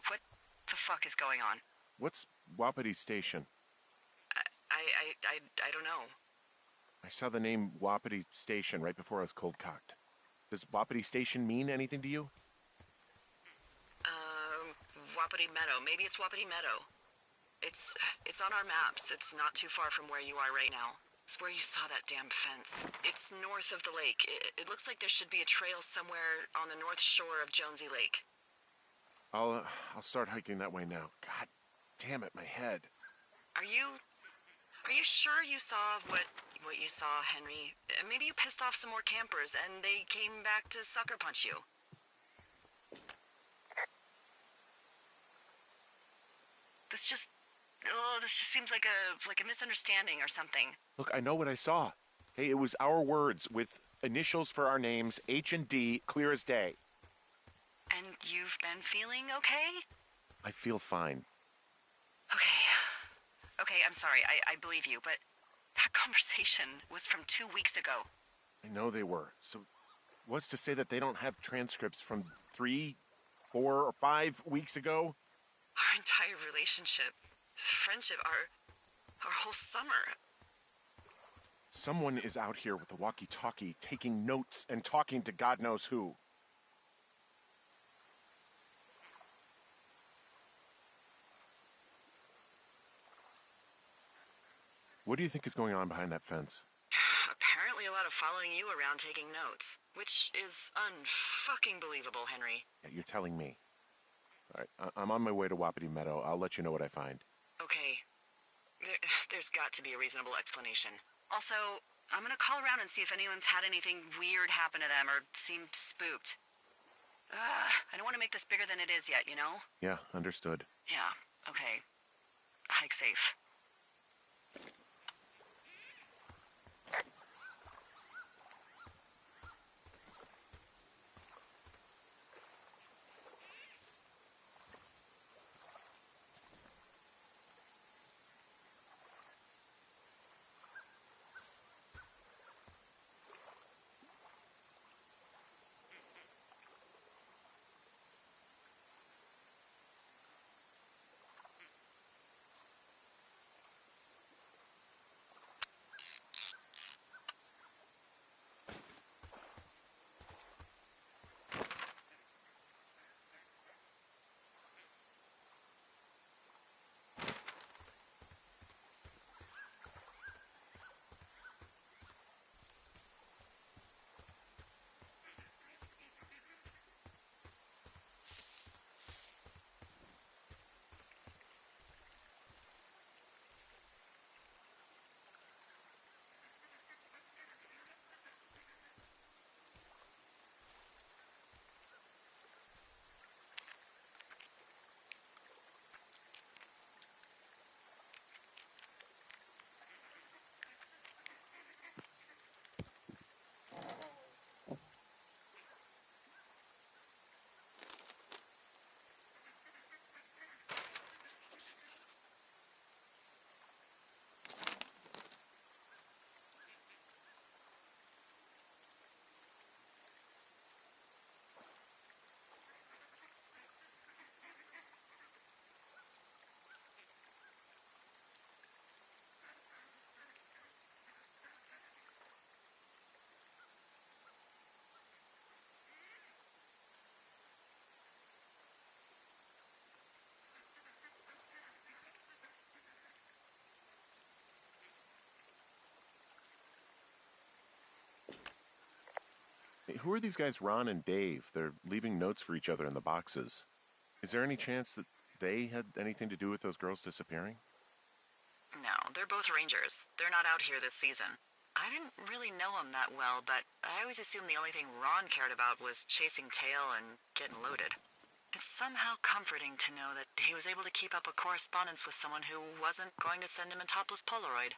What the fuck is going on? What's Wapiti Station? I don't know. I saw the name Wapiti Station right before I was cold-cocked. Does Wapiti Station mean anything to you? Wapiti Meadow. Maybe it's Wapiti Meadow. It's on our maps. It's not too far from where you are right now. It's where you saw that damn fence. It's north of the lake. It looks like there should be a trail somewhere on the north shore of Jonesy Lake. I'll start hiking that way now. God damn it, my head. Are you sure you saw what you saw, Henry? Maybe you pissed off some more campers and they came back to sucker punch you. This just seems like a misunderstanding or something. Look, I know what I saw. Hey, it was our words with initials for our names, H and D, clear as day. And you've been feeling okay? I feel fine. Okay, I'm sorry. I believe you, but that conversation was from 2 weeks ago. I know they were. So what's to say that they don't have transcripts from 3, 4, or 5 weeks ago? Our entire relationship, friendship, our whole summer. Someone is out here with a walkie-talkie taking notes and talking to God knows who. What do you think is going on behind that fence? Apparently a lot of following you around taking notes, which is unfucking believable, Henry. Yeah, you're telling me. All right, I'm on my way to Wapiti Meadow. I'll let you know what I find. Okay. There's got to be a reasonable explanation. Also, I'm gonna call around and see if anyone's had anything weird happen to them or seemed spooked. I don't want to make this bigger than it is yet, you know? Yeah, understood. Yeah, okay. Hike safe. Hey, who are these guys, Ron and Dave? They're leaving notes for each other in the boxes. Is there any chance that they had anything to do with those girls disappearing? No, they're both rangers. They're not out here this season. I didn't really know them that well, but I always assumed the only thing Ron cared about was chasing tail and getting loaded. It's somehow comforting to know that he was able to keep up a correspondence with someone who wasn't going to send him a topless Polaroid.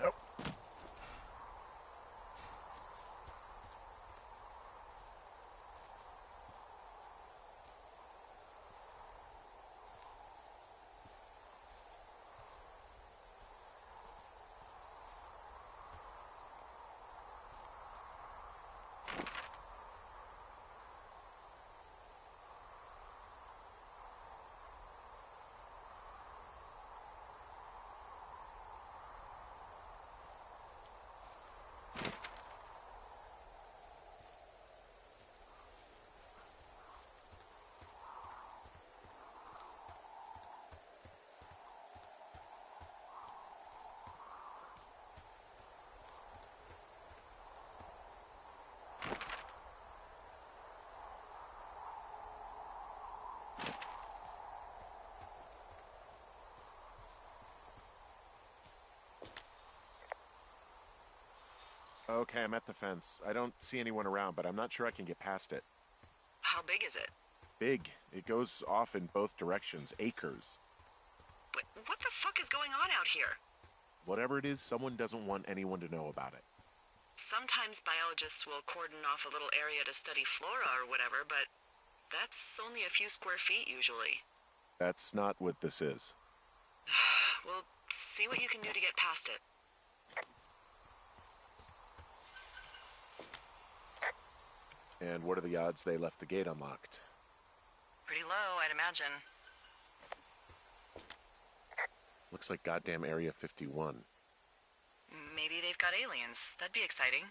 Nope. Okay, I'm at the fence. I don't see anyone around, but I'm not sure I can get past it. How big is it? Big. It goes off in both directions. Acres. What the fuck is going on out here? Whatever it is, someone doesn't want anyone to know about it. Sometimes biologists will cordon off a little area to study flora or whatever, but that's only a few square feet usually. That's not what this is. Well, see what you can do to get past it. And what are the odds they left the gate unlocked? Pretty low, I'd imagine. Looks like goddamn Area 51. Maybe they've got aliens. That'd be exciting.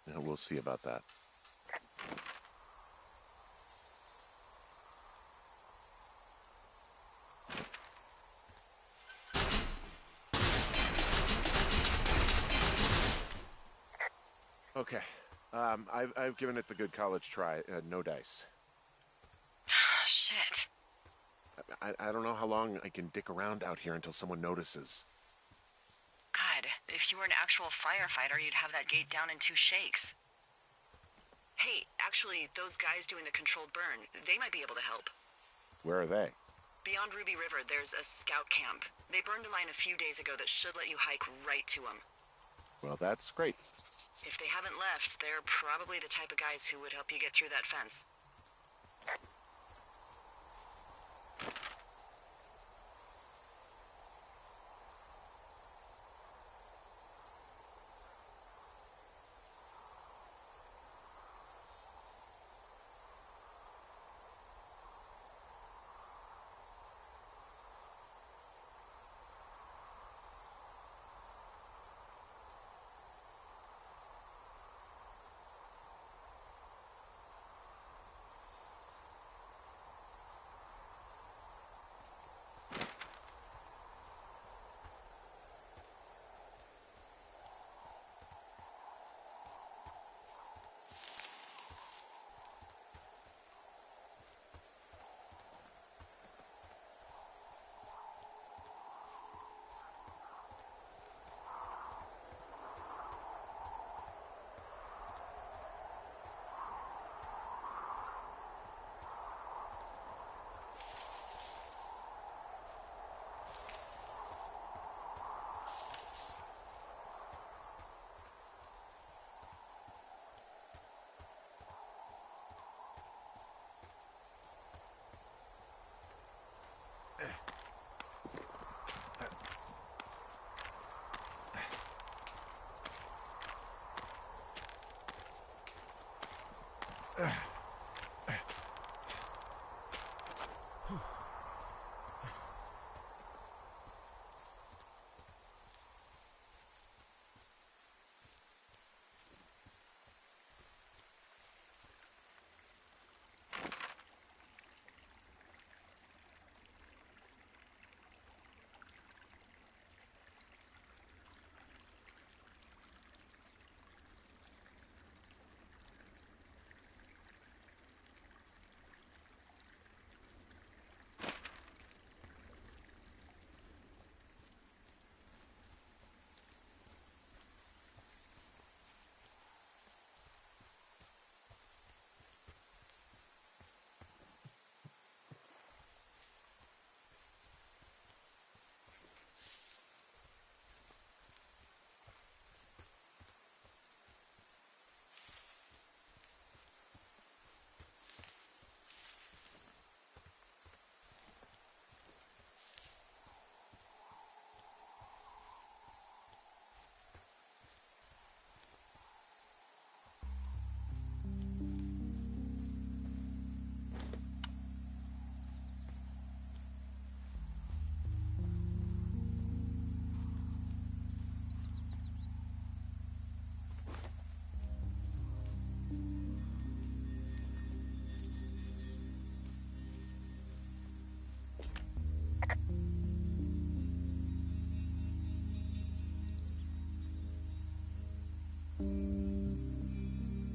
Yeah, we'll see about that. Okay. I've given it the good college try. No dice. Shit. I don't know how long I can dick around out here until someone notices. God, if you were an actual firefighter, you'd have that gate down in 2 shakes. Hey, actually, those guys doing the controlled burn, they might be able to help. Where are they? Beyond Ruby River, there's a scout camp. They burned a line a few days ago that should let you hike right to them. Well, that's great. If they haven't left, they're probably the type of guys who would help you get through that fence.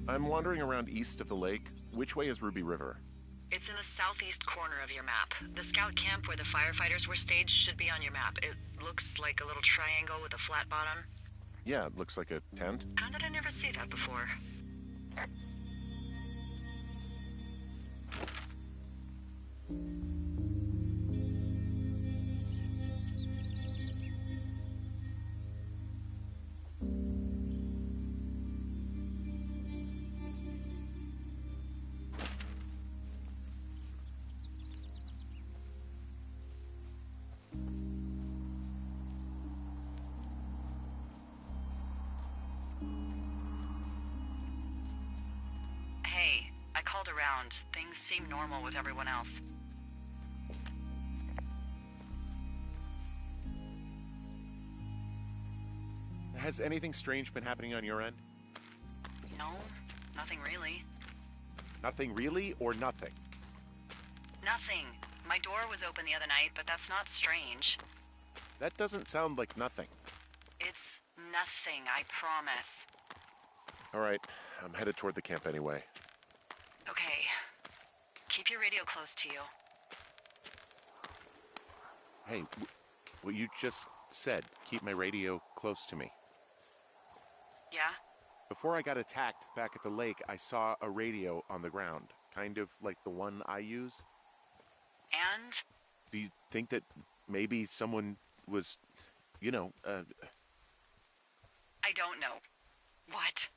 I'm wandering around east of the lake. Which way is Ruby River? It's in the southeast corner of your map. The scout camp where the firefighters were staged should be on your map. It looks like a little triangle with a flat bottom. Yeah, it looks like a tent. How did I never see that before? Hey, I called around. Things seem normal with everyone else. Has anything strange been happening on your end? No, nothing really. Nothing really, or nothing? Nothing. My door was open the other night, but that's not strange. That doesn't sound like nothing. It's nothing, I promise. All right, I'm headed toward the camp anyway. Okay. Keep your radio close to you. Hey, what you just said, keep my radio close to me. Yeah? Before I got attacked back at the lake, I saw a radio on the ground, kind of like the one I use. And? Do you think that maybe someone was, I don't know. What?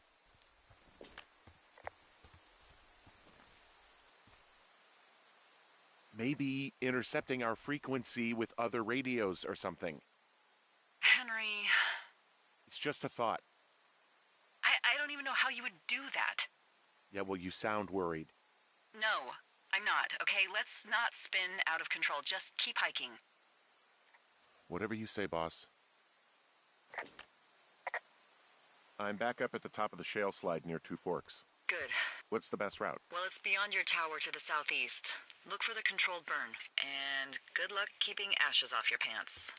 maybe intercepting our frequency with other radios or something? Henry... It's just a thought. I don't even know how you would do that. Yeah, well, you sound worried. No, I'm not, okay? Let's not spin out of control. Just keep hiking. Whatever you say, boss. I'm back up at the top of the shale slide near Two Forks. Good. What's the best route? Well, it's beyond your tower to the southeast. Look for the controlled burn. And good luck keeping ashes off your pants.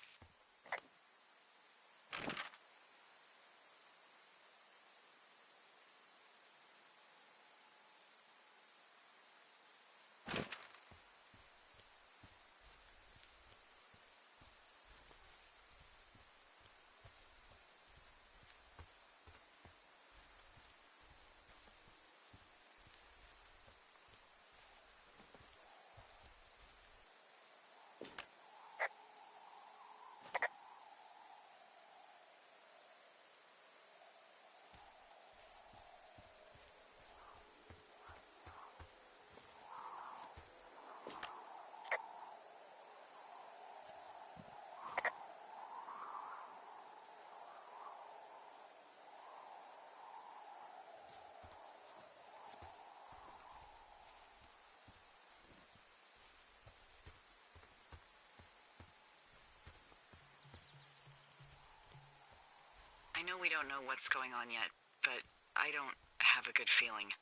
I know we don't know what's going on yet, but I don't have a good feeling.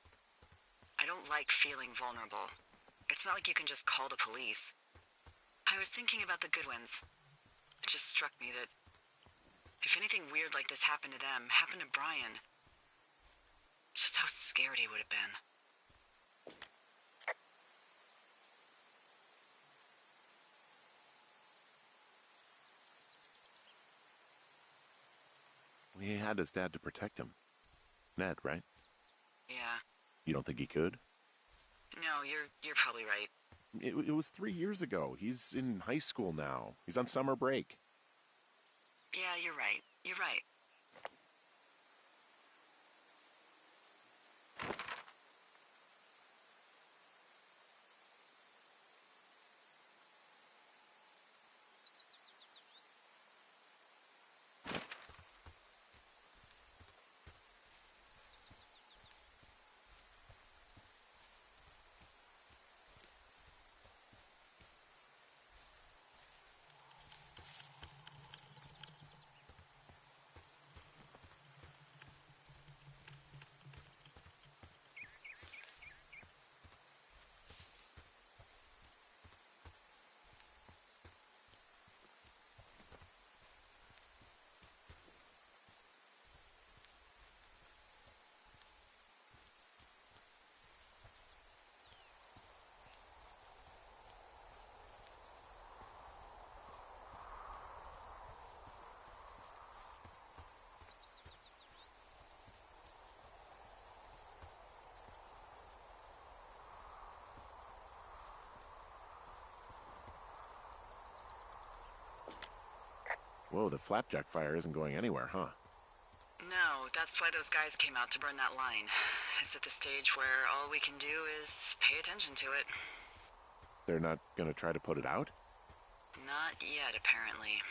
I don't like feeling vulnerable. It's not like you can just call the police. I was thinking about the Goodwins. It just struck me that if anything weird like this happened to them, happened to Brian, just how scared he would have been. He had his dad to protect him. Ned, right? Yeah. You don't think he could? No, you're probably right. It was 3 years ago. He's in high school now. He's on summer break. Yeah, you're right. You're right. Whoa, the flapjack fire isn't going anywhere, huh? No, that's why those guys came out to burn that line. It's at the stage where all we can do is pay attention to it. They're not gonna try to put it out? Not yet, apparently.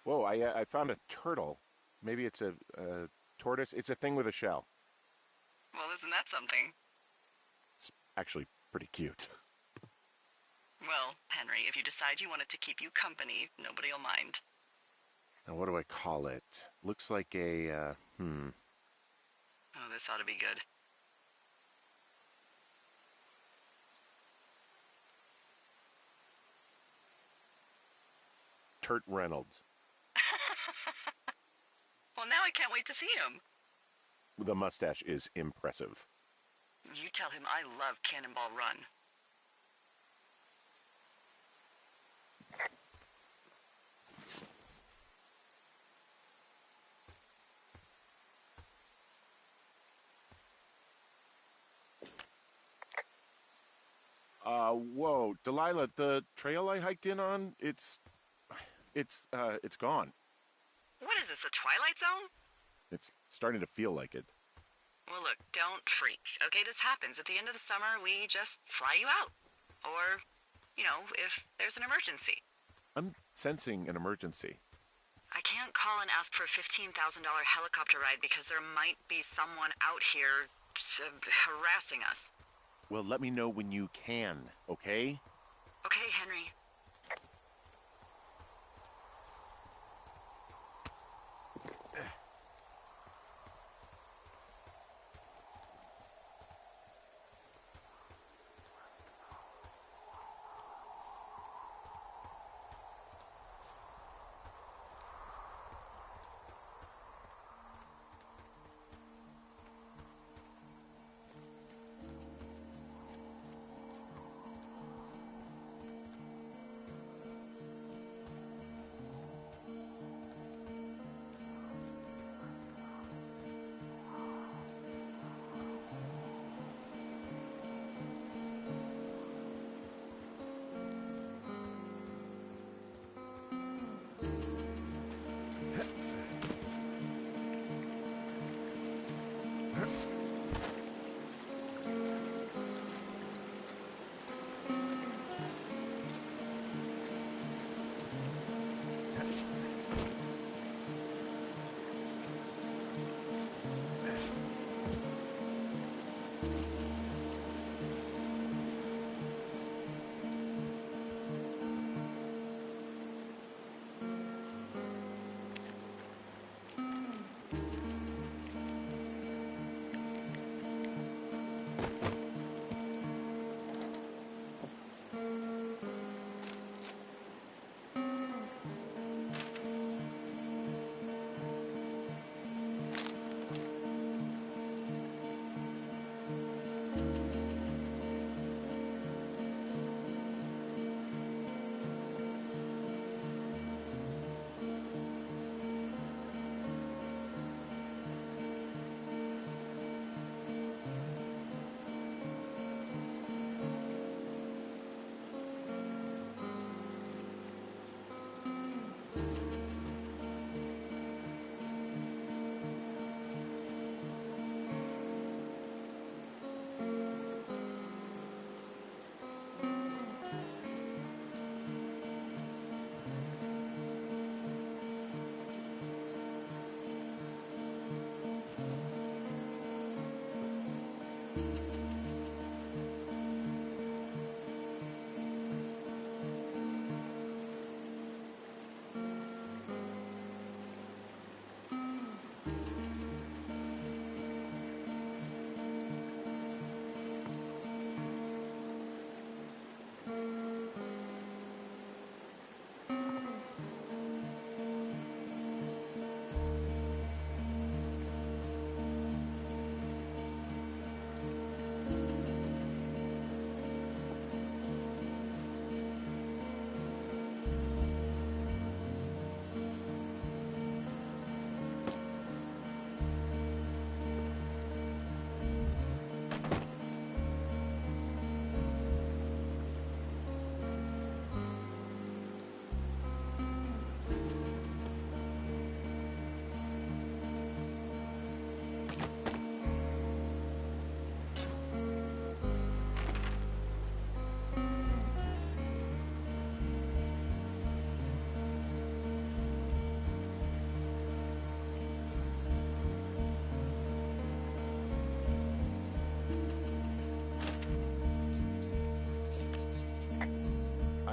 Whoa, I found a turtle. Maybe it's a tortoise. It's a thing with a shell. Well, isn't that something? It's actually pretty cute. Well, Henry, if you decide you want it to keep you company, nobody'll mind. Now, what do I call it? Looks like a, Oh, this ought to be good. Turt Reynolds. Well, now I can't wait to see him. The mustache is impressive. You tell him I love Cannonball Run. Whoa, Delilah, the trail I hiked in on, it's gone. What is this, the Twilight Zone? It's starting to feel like it. Well, look, don't freak. Okay, this happens. At the end of the summer, we just fly you out. Or, if there's an emergency. I'm sensing an emergency. I can't call and ask for a $15,000 helicopter ride because there might be someone out here harassing us. Well, let me know when you can, okay? Okay, Henry.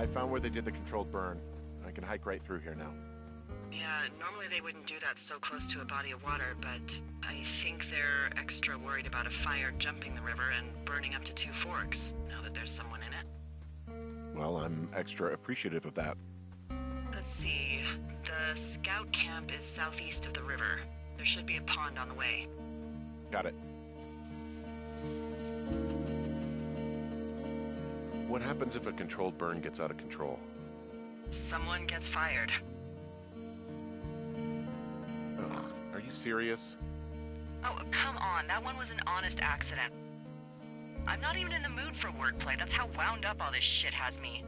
I found where they did the controlled burn. I can hike right through here now. Yeah, normally they wouldn't do that so close to a body of water, but I think they're extra worried about a fire jumping the river and burning up to 2 forks, now that there's someone in it. Well, I'm extra appreciative of that. Let's see. The scout camp is southeast of the river. There should be a pond on the way. Got it. What happens if a controlled burn gets out of control? Someone gets fired. Ugh, are you serious? Oh, come on. That one was an honest accident. I'm not even in the mood for wordplay. That's how wound up all this shit has me.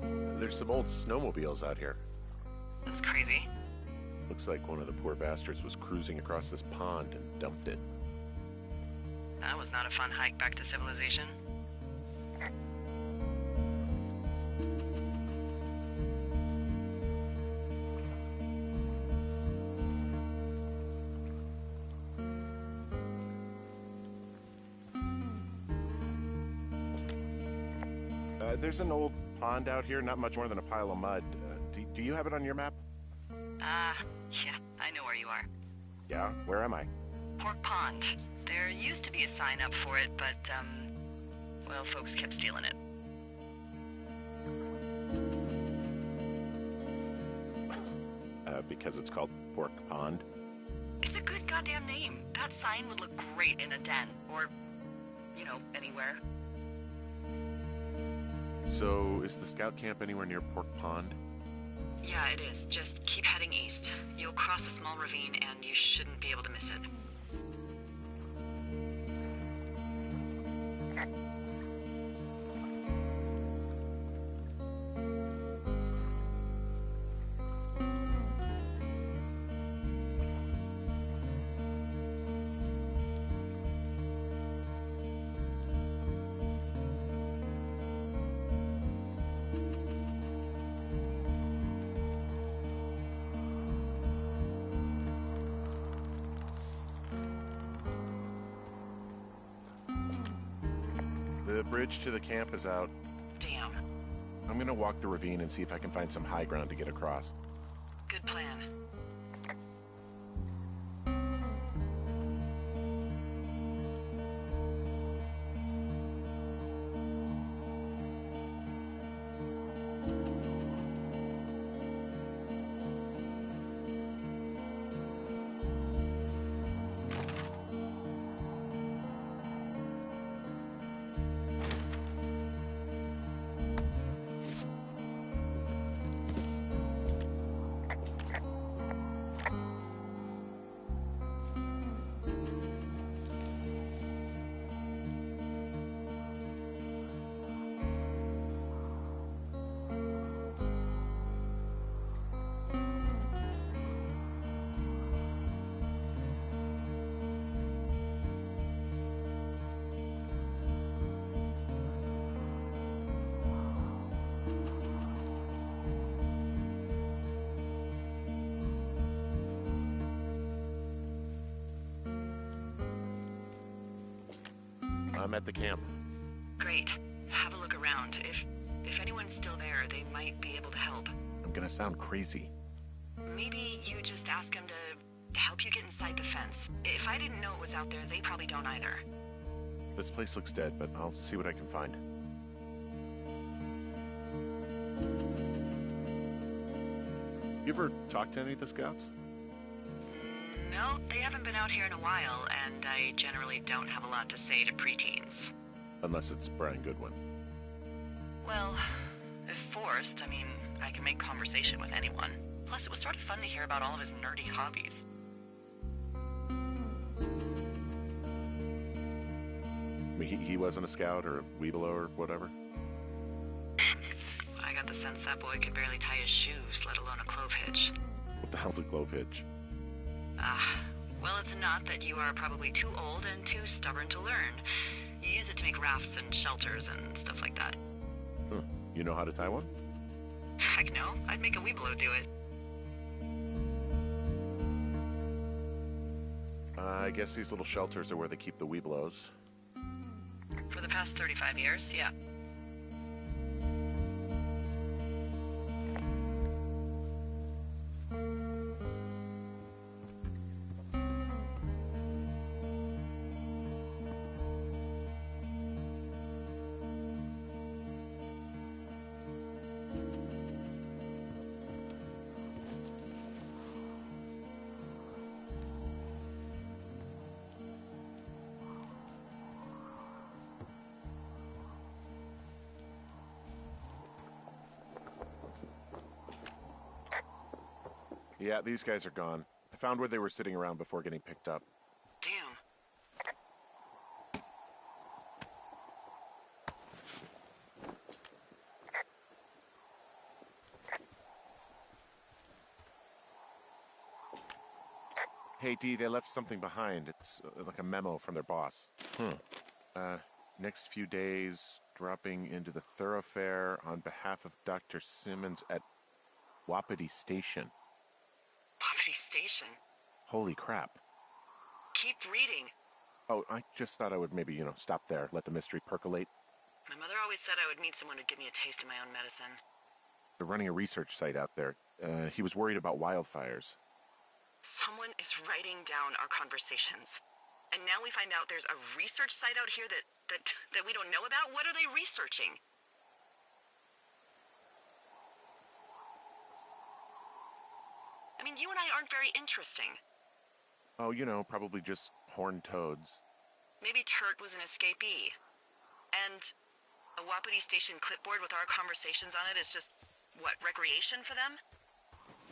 There's some old snowmobiles out here. That's crazy. Looks like one of the poor bastards was cruising across this pond and dumped it. That was not a fun hike back to civilization. There's an old pond out here, not much more than a pile of mud. Do you have it on your map? Yeah, I know where you are. Yeah? Where am I? Pork Pond. There used to be a sign up for it, but, well, folks kept stealing it. Because it's called Pork Pond? It's a good goddamn name. That sign would look great in a den, or, you know, anywhere. So, is the scout camp anywhere near Pork Pond? Yeah, it is. Just keep heading east. You'll cross a small ravine, and you shouldn't be able to miss it. The bridge to the camp is out. Damn. I'm gonna walk the ravine and see if I can find some high ground to get across. Good plan. I'm at the camp. Great. Have a look around. If anyone's still there, they might be able to help. I'm gonna sound crazy. Maybe you just ask them to help you get inside the fence. If I didn't know it was out there, they probably don't either. This place looks dead, but I'll see what I can find. You ever talked to any of the scouts? No, they haven't been out here in a while, and I generally don't have a lot to say to preteens. Unless it's Brian Goodwin. Well, if forced, I mean, I can make conversation with anyone. Plus, it was sort of fun to hear about all of his nerdy hobbies. I mean, he wasn't a scout or a Weeblo or whatever? I got the sense that boy could barely tie his shoes, let alone a clove hitch. What the hell's a clove hitch? Well, it's a knot that you are probably too old and too stubborn to learn. You use it to make rafts and shelters and stuff like that. Huh. You know how to tie one? Heck no, I'd make a Weeblo do it. I guess these little shelters are where they keep the Weeblos. For the past 35 years, yeah. Yeah, these guys are gone. I found where they were sitting around before getting picked up. Damn. Hey, Dee, they left something behind. It's like a memo from their boss. Next few days, dropping into the thoroughfare on behalf of Dr. Simmons at Wapiti Station. Wapiti Station? Holy crap. Keep reading. Oh, I just thought I would maybe, stop there, let the mystery percolate. My mother always said I would meet someone who'd give me a taste of my own medicine. They're running a research site out there. He was worried about wildfires. Someone is writing down our conversations. And now we find out there's a research site out here that we don't know about? What are they researching? I mean, you and I aren't very interesting. Oh, probably just horned toads. Maybe Turt was an escapee. And a Wapiti Station clipboard with our conversations on it is just, what, recreation for them?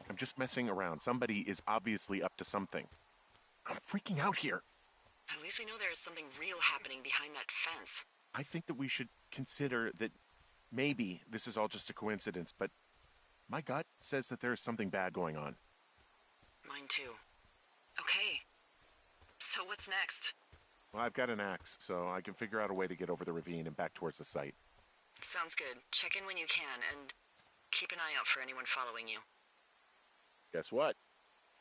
I'm just messing around. Somebody is obviously up to something. I'm freaking out here. At least we know there is something real happening behind that fence. I think that we should consider that maybe this is all just a coincidence, but my gut says that there is something bad going on. Mine too. Okay. So what's next? Well, I've got an axe, so I can figure out a way to get over the ravine and back towards the site. Sounds good. Check in when you can, and keep an eye out for anyone following you. Guess what?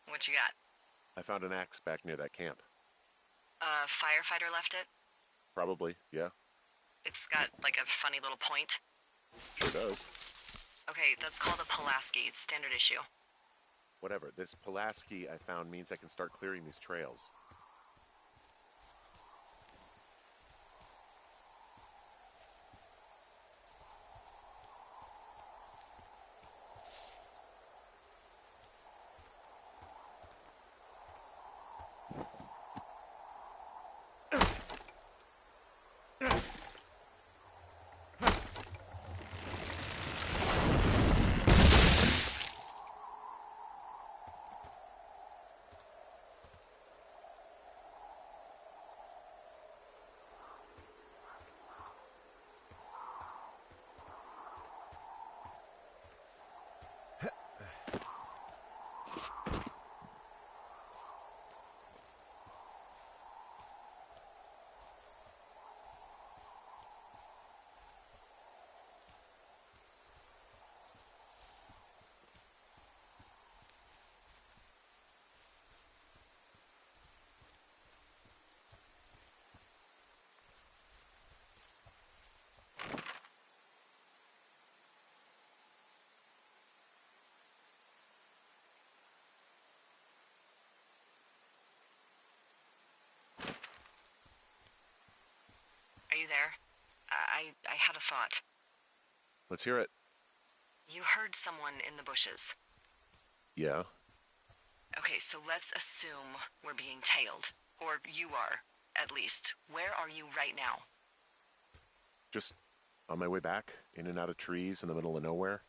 What you got? I found an axe back near that camp. A firefighter left it? Probably, yeah. It's got, like, a funny little point. Sure does. Okay, that's called a Pulaski. It's standard issue. Whatever. This Pulaski I found means I can start clearing these trails. Are you there? I had a thought. Let's hear it. You heard someone in the bushes. Yeah? Okay, so let's assume we're being tailed. Or you are, at least. Where are you right now? Just on my way back, in and out of trees in the middle of nowhere.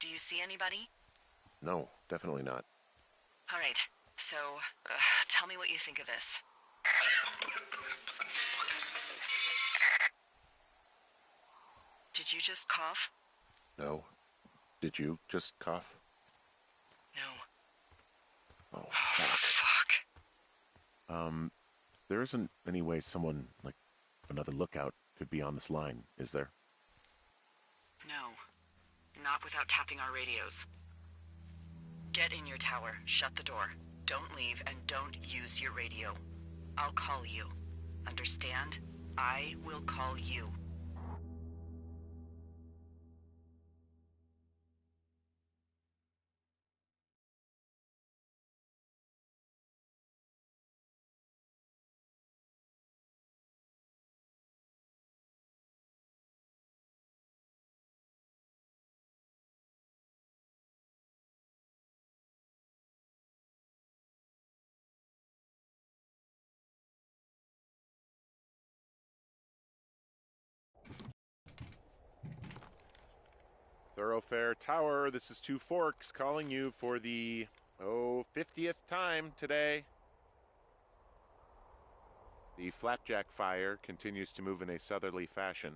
Do you see anybody? No, definitely not. All right, so tell me what you think of this. Did you just cough? No. Did you just cough? No. Oh, fuck. Fuck. There isn't any way someone, like another lookout, could be on this line, is there? No. Not without tapping our radios. Get in your tower, shut the door. Don't leave, and don't use your radio. I'll call you. Understand? I will call you. Thoroughfare Tower, this is Two Forks calling you for the, 50th time today. The flapjack fire continues to move in a southerly fashion.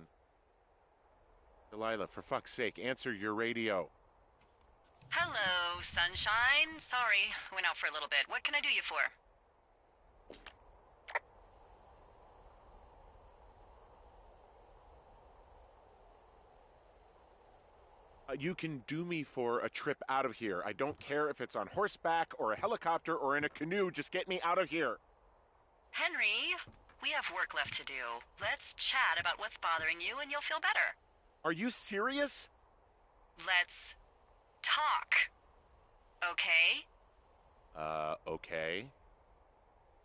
Delilah, for fuck's sake, answer your radio. Hello. Hello, sunshine. Sorry, I went out for a little bit. What can I do you for? You can do me for a trip out of here. I don't care if it's on horseback or a helicopter or in a canoe. Just get me out of here. Henry, we have work left to do. Let's chat about what's bothering you and you'll feel better. Are you serious? Let's talk. Okay? Okay.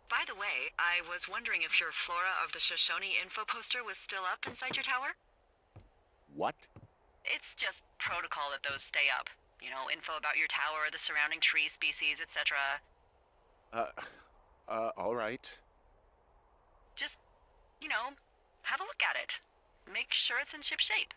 By the way, I was wondering if your Flora of the Shoshone info poster was still up inside your tower? What? It's just protocol that those stay up. You know, info about your tower, the surrounding tree species, etc. All right. Just, you know, have a look at it. Make sure it's in ship shape.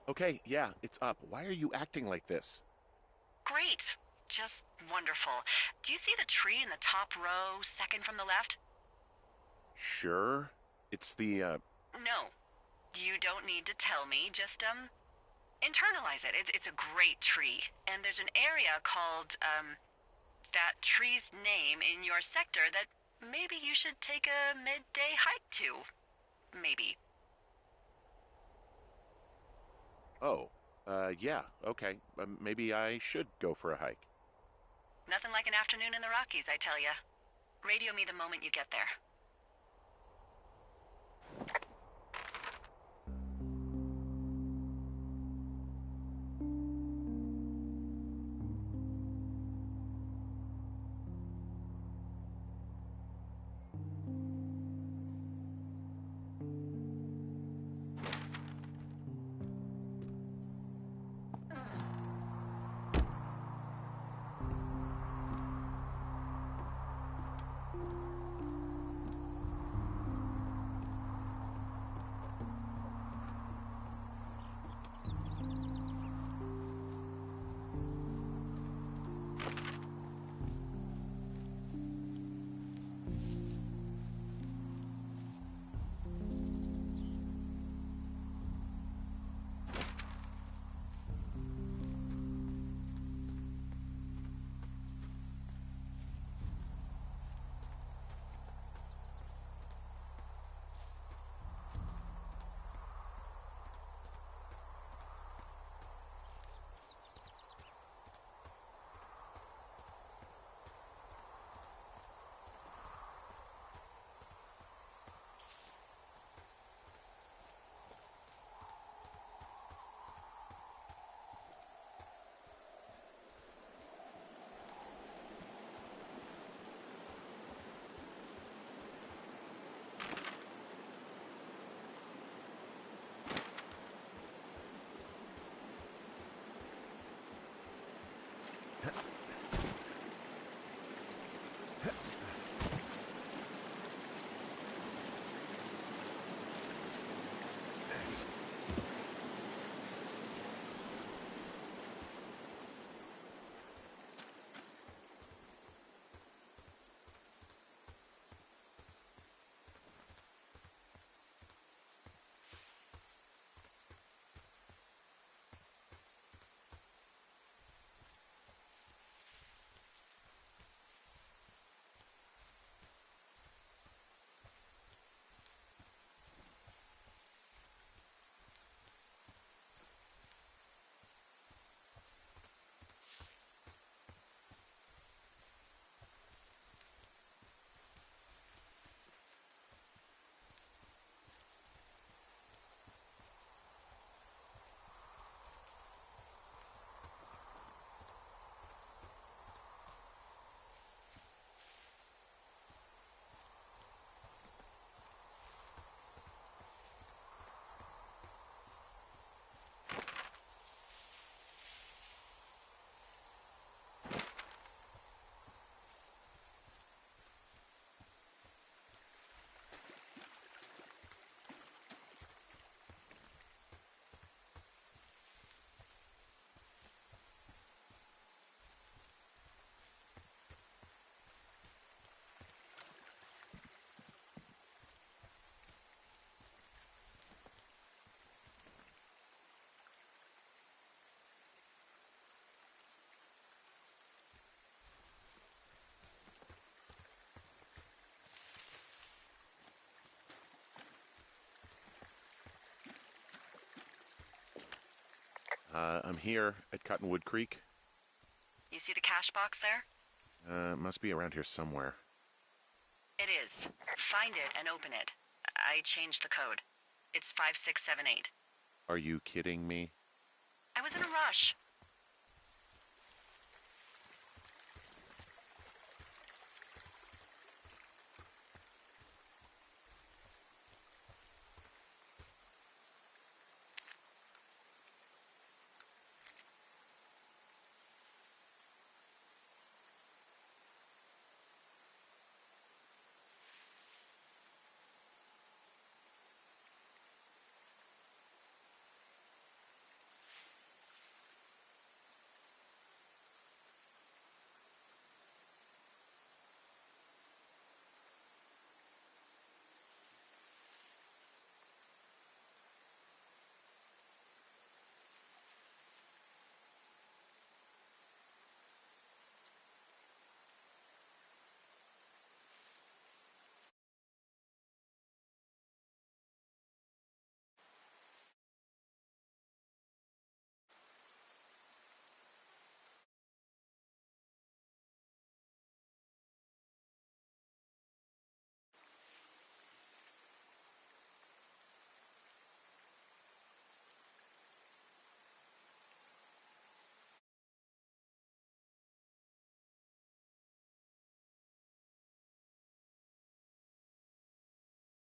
Okay, yeah, it's up. Why are you acting like this? Great. Just wonderful. Do you see the tree in the top row, second from the left? Sure. It's the, No. You don't need to tell me. Just, internalize it. It's a great tree. And there's an area called, that tree's name in your sector that maybe you should take a midday hike to. Maybe. Oh, yeah, okay. Maybe I should go for a hike. Nothing like an afternoon in the Rockies, I tell ya. Radio me the moment you get there. I'm here at Cottonwood Creek. You see the cash box there? It must be around here somewhere. It is. Find it and open it. I changed the code. It's 5678. Are you kidding me? I was in a rush.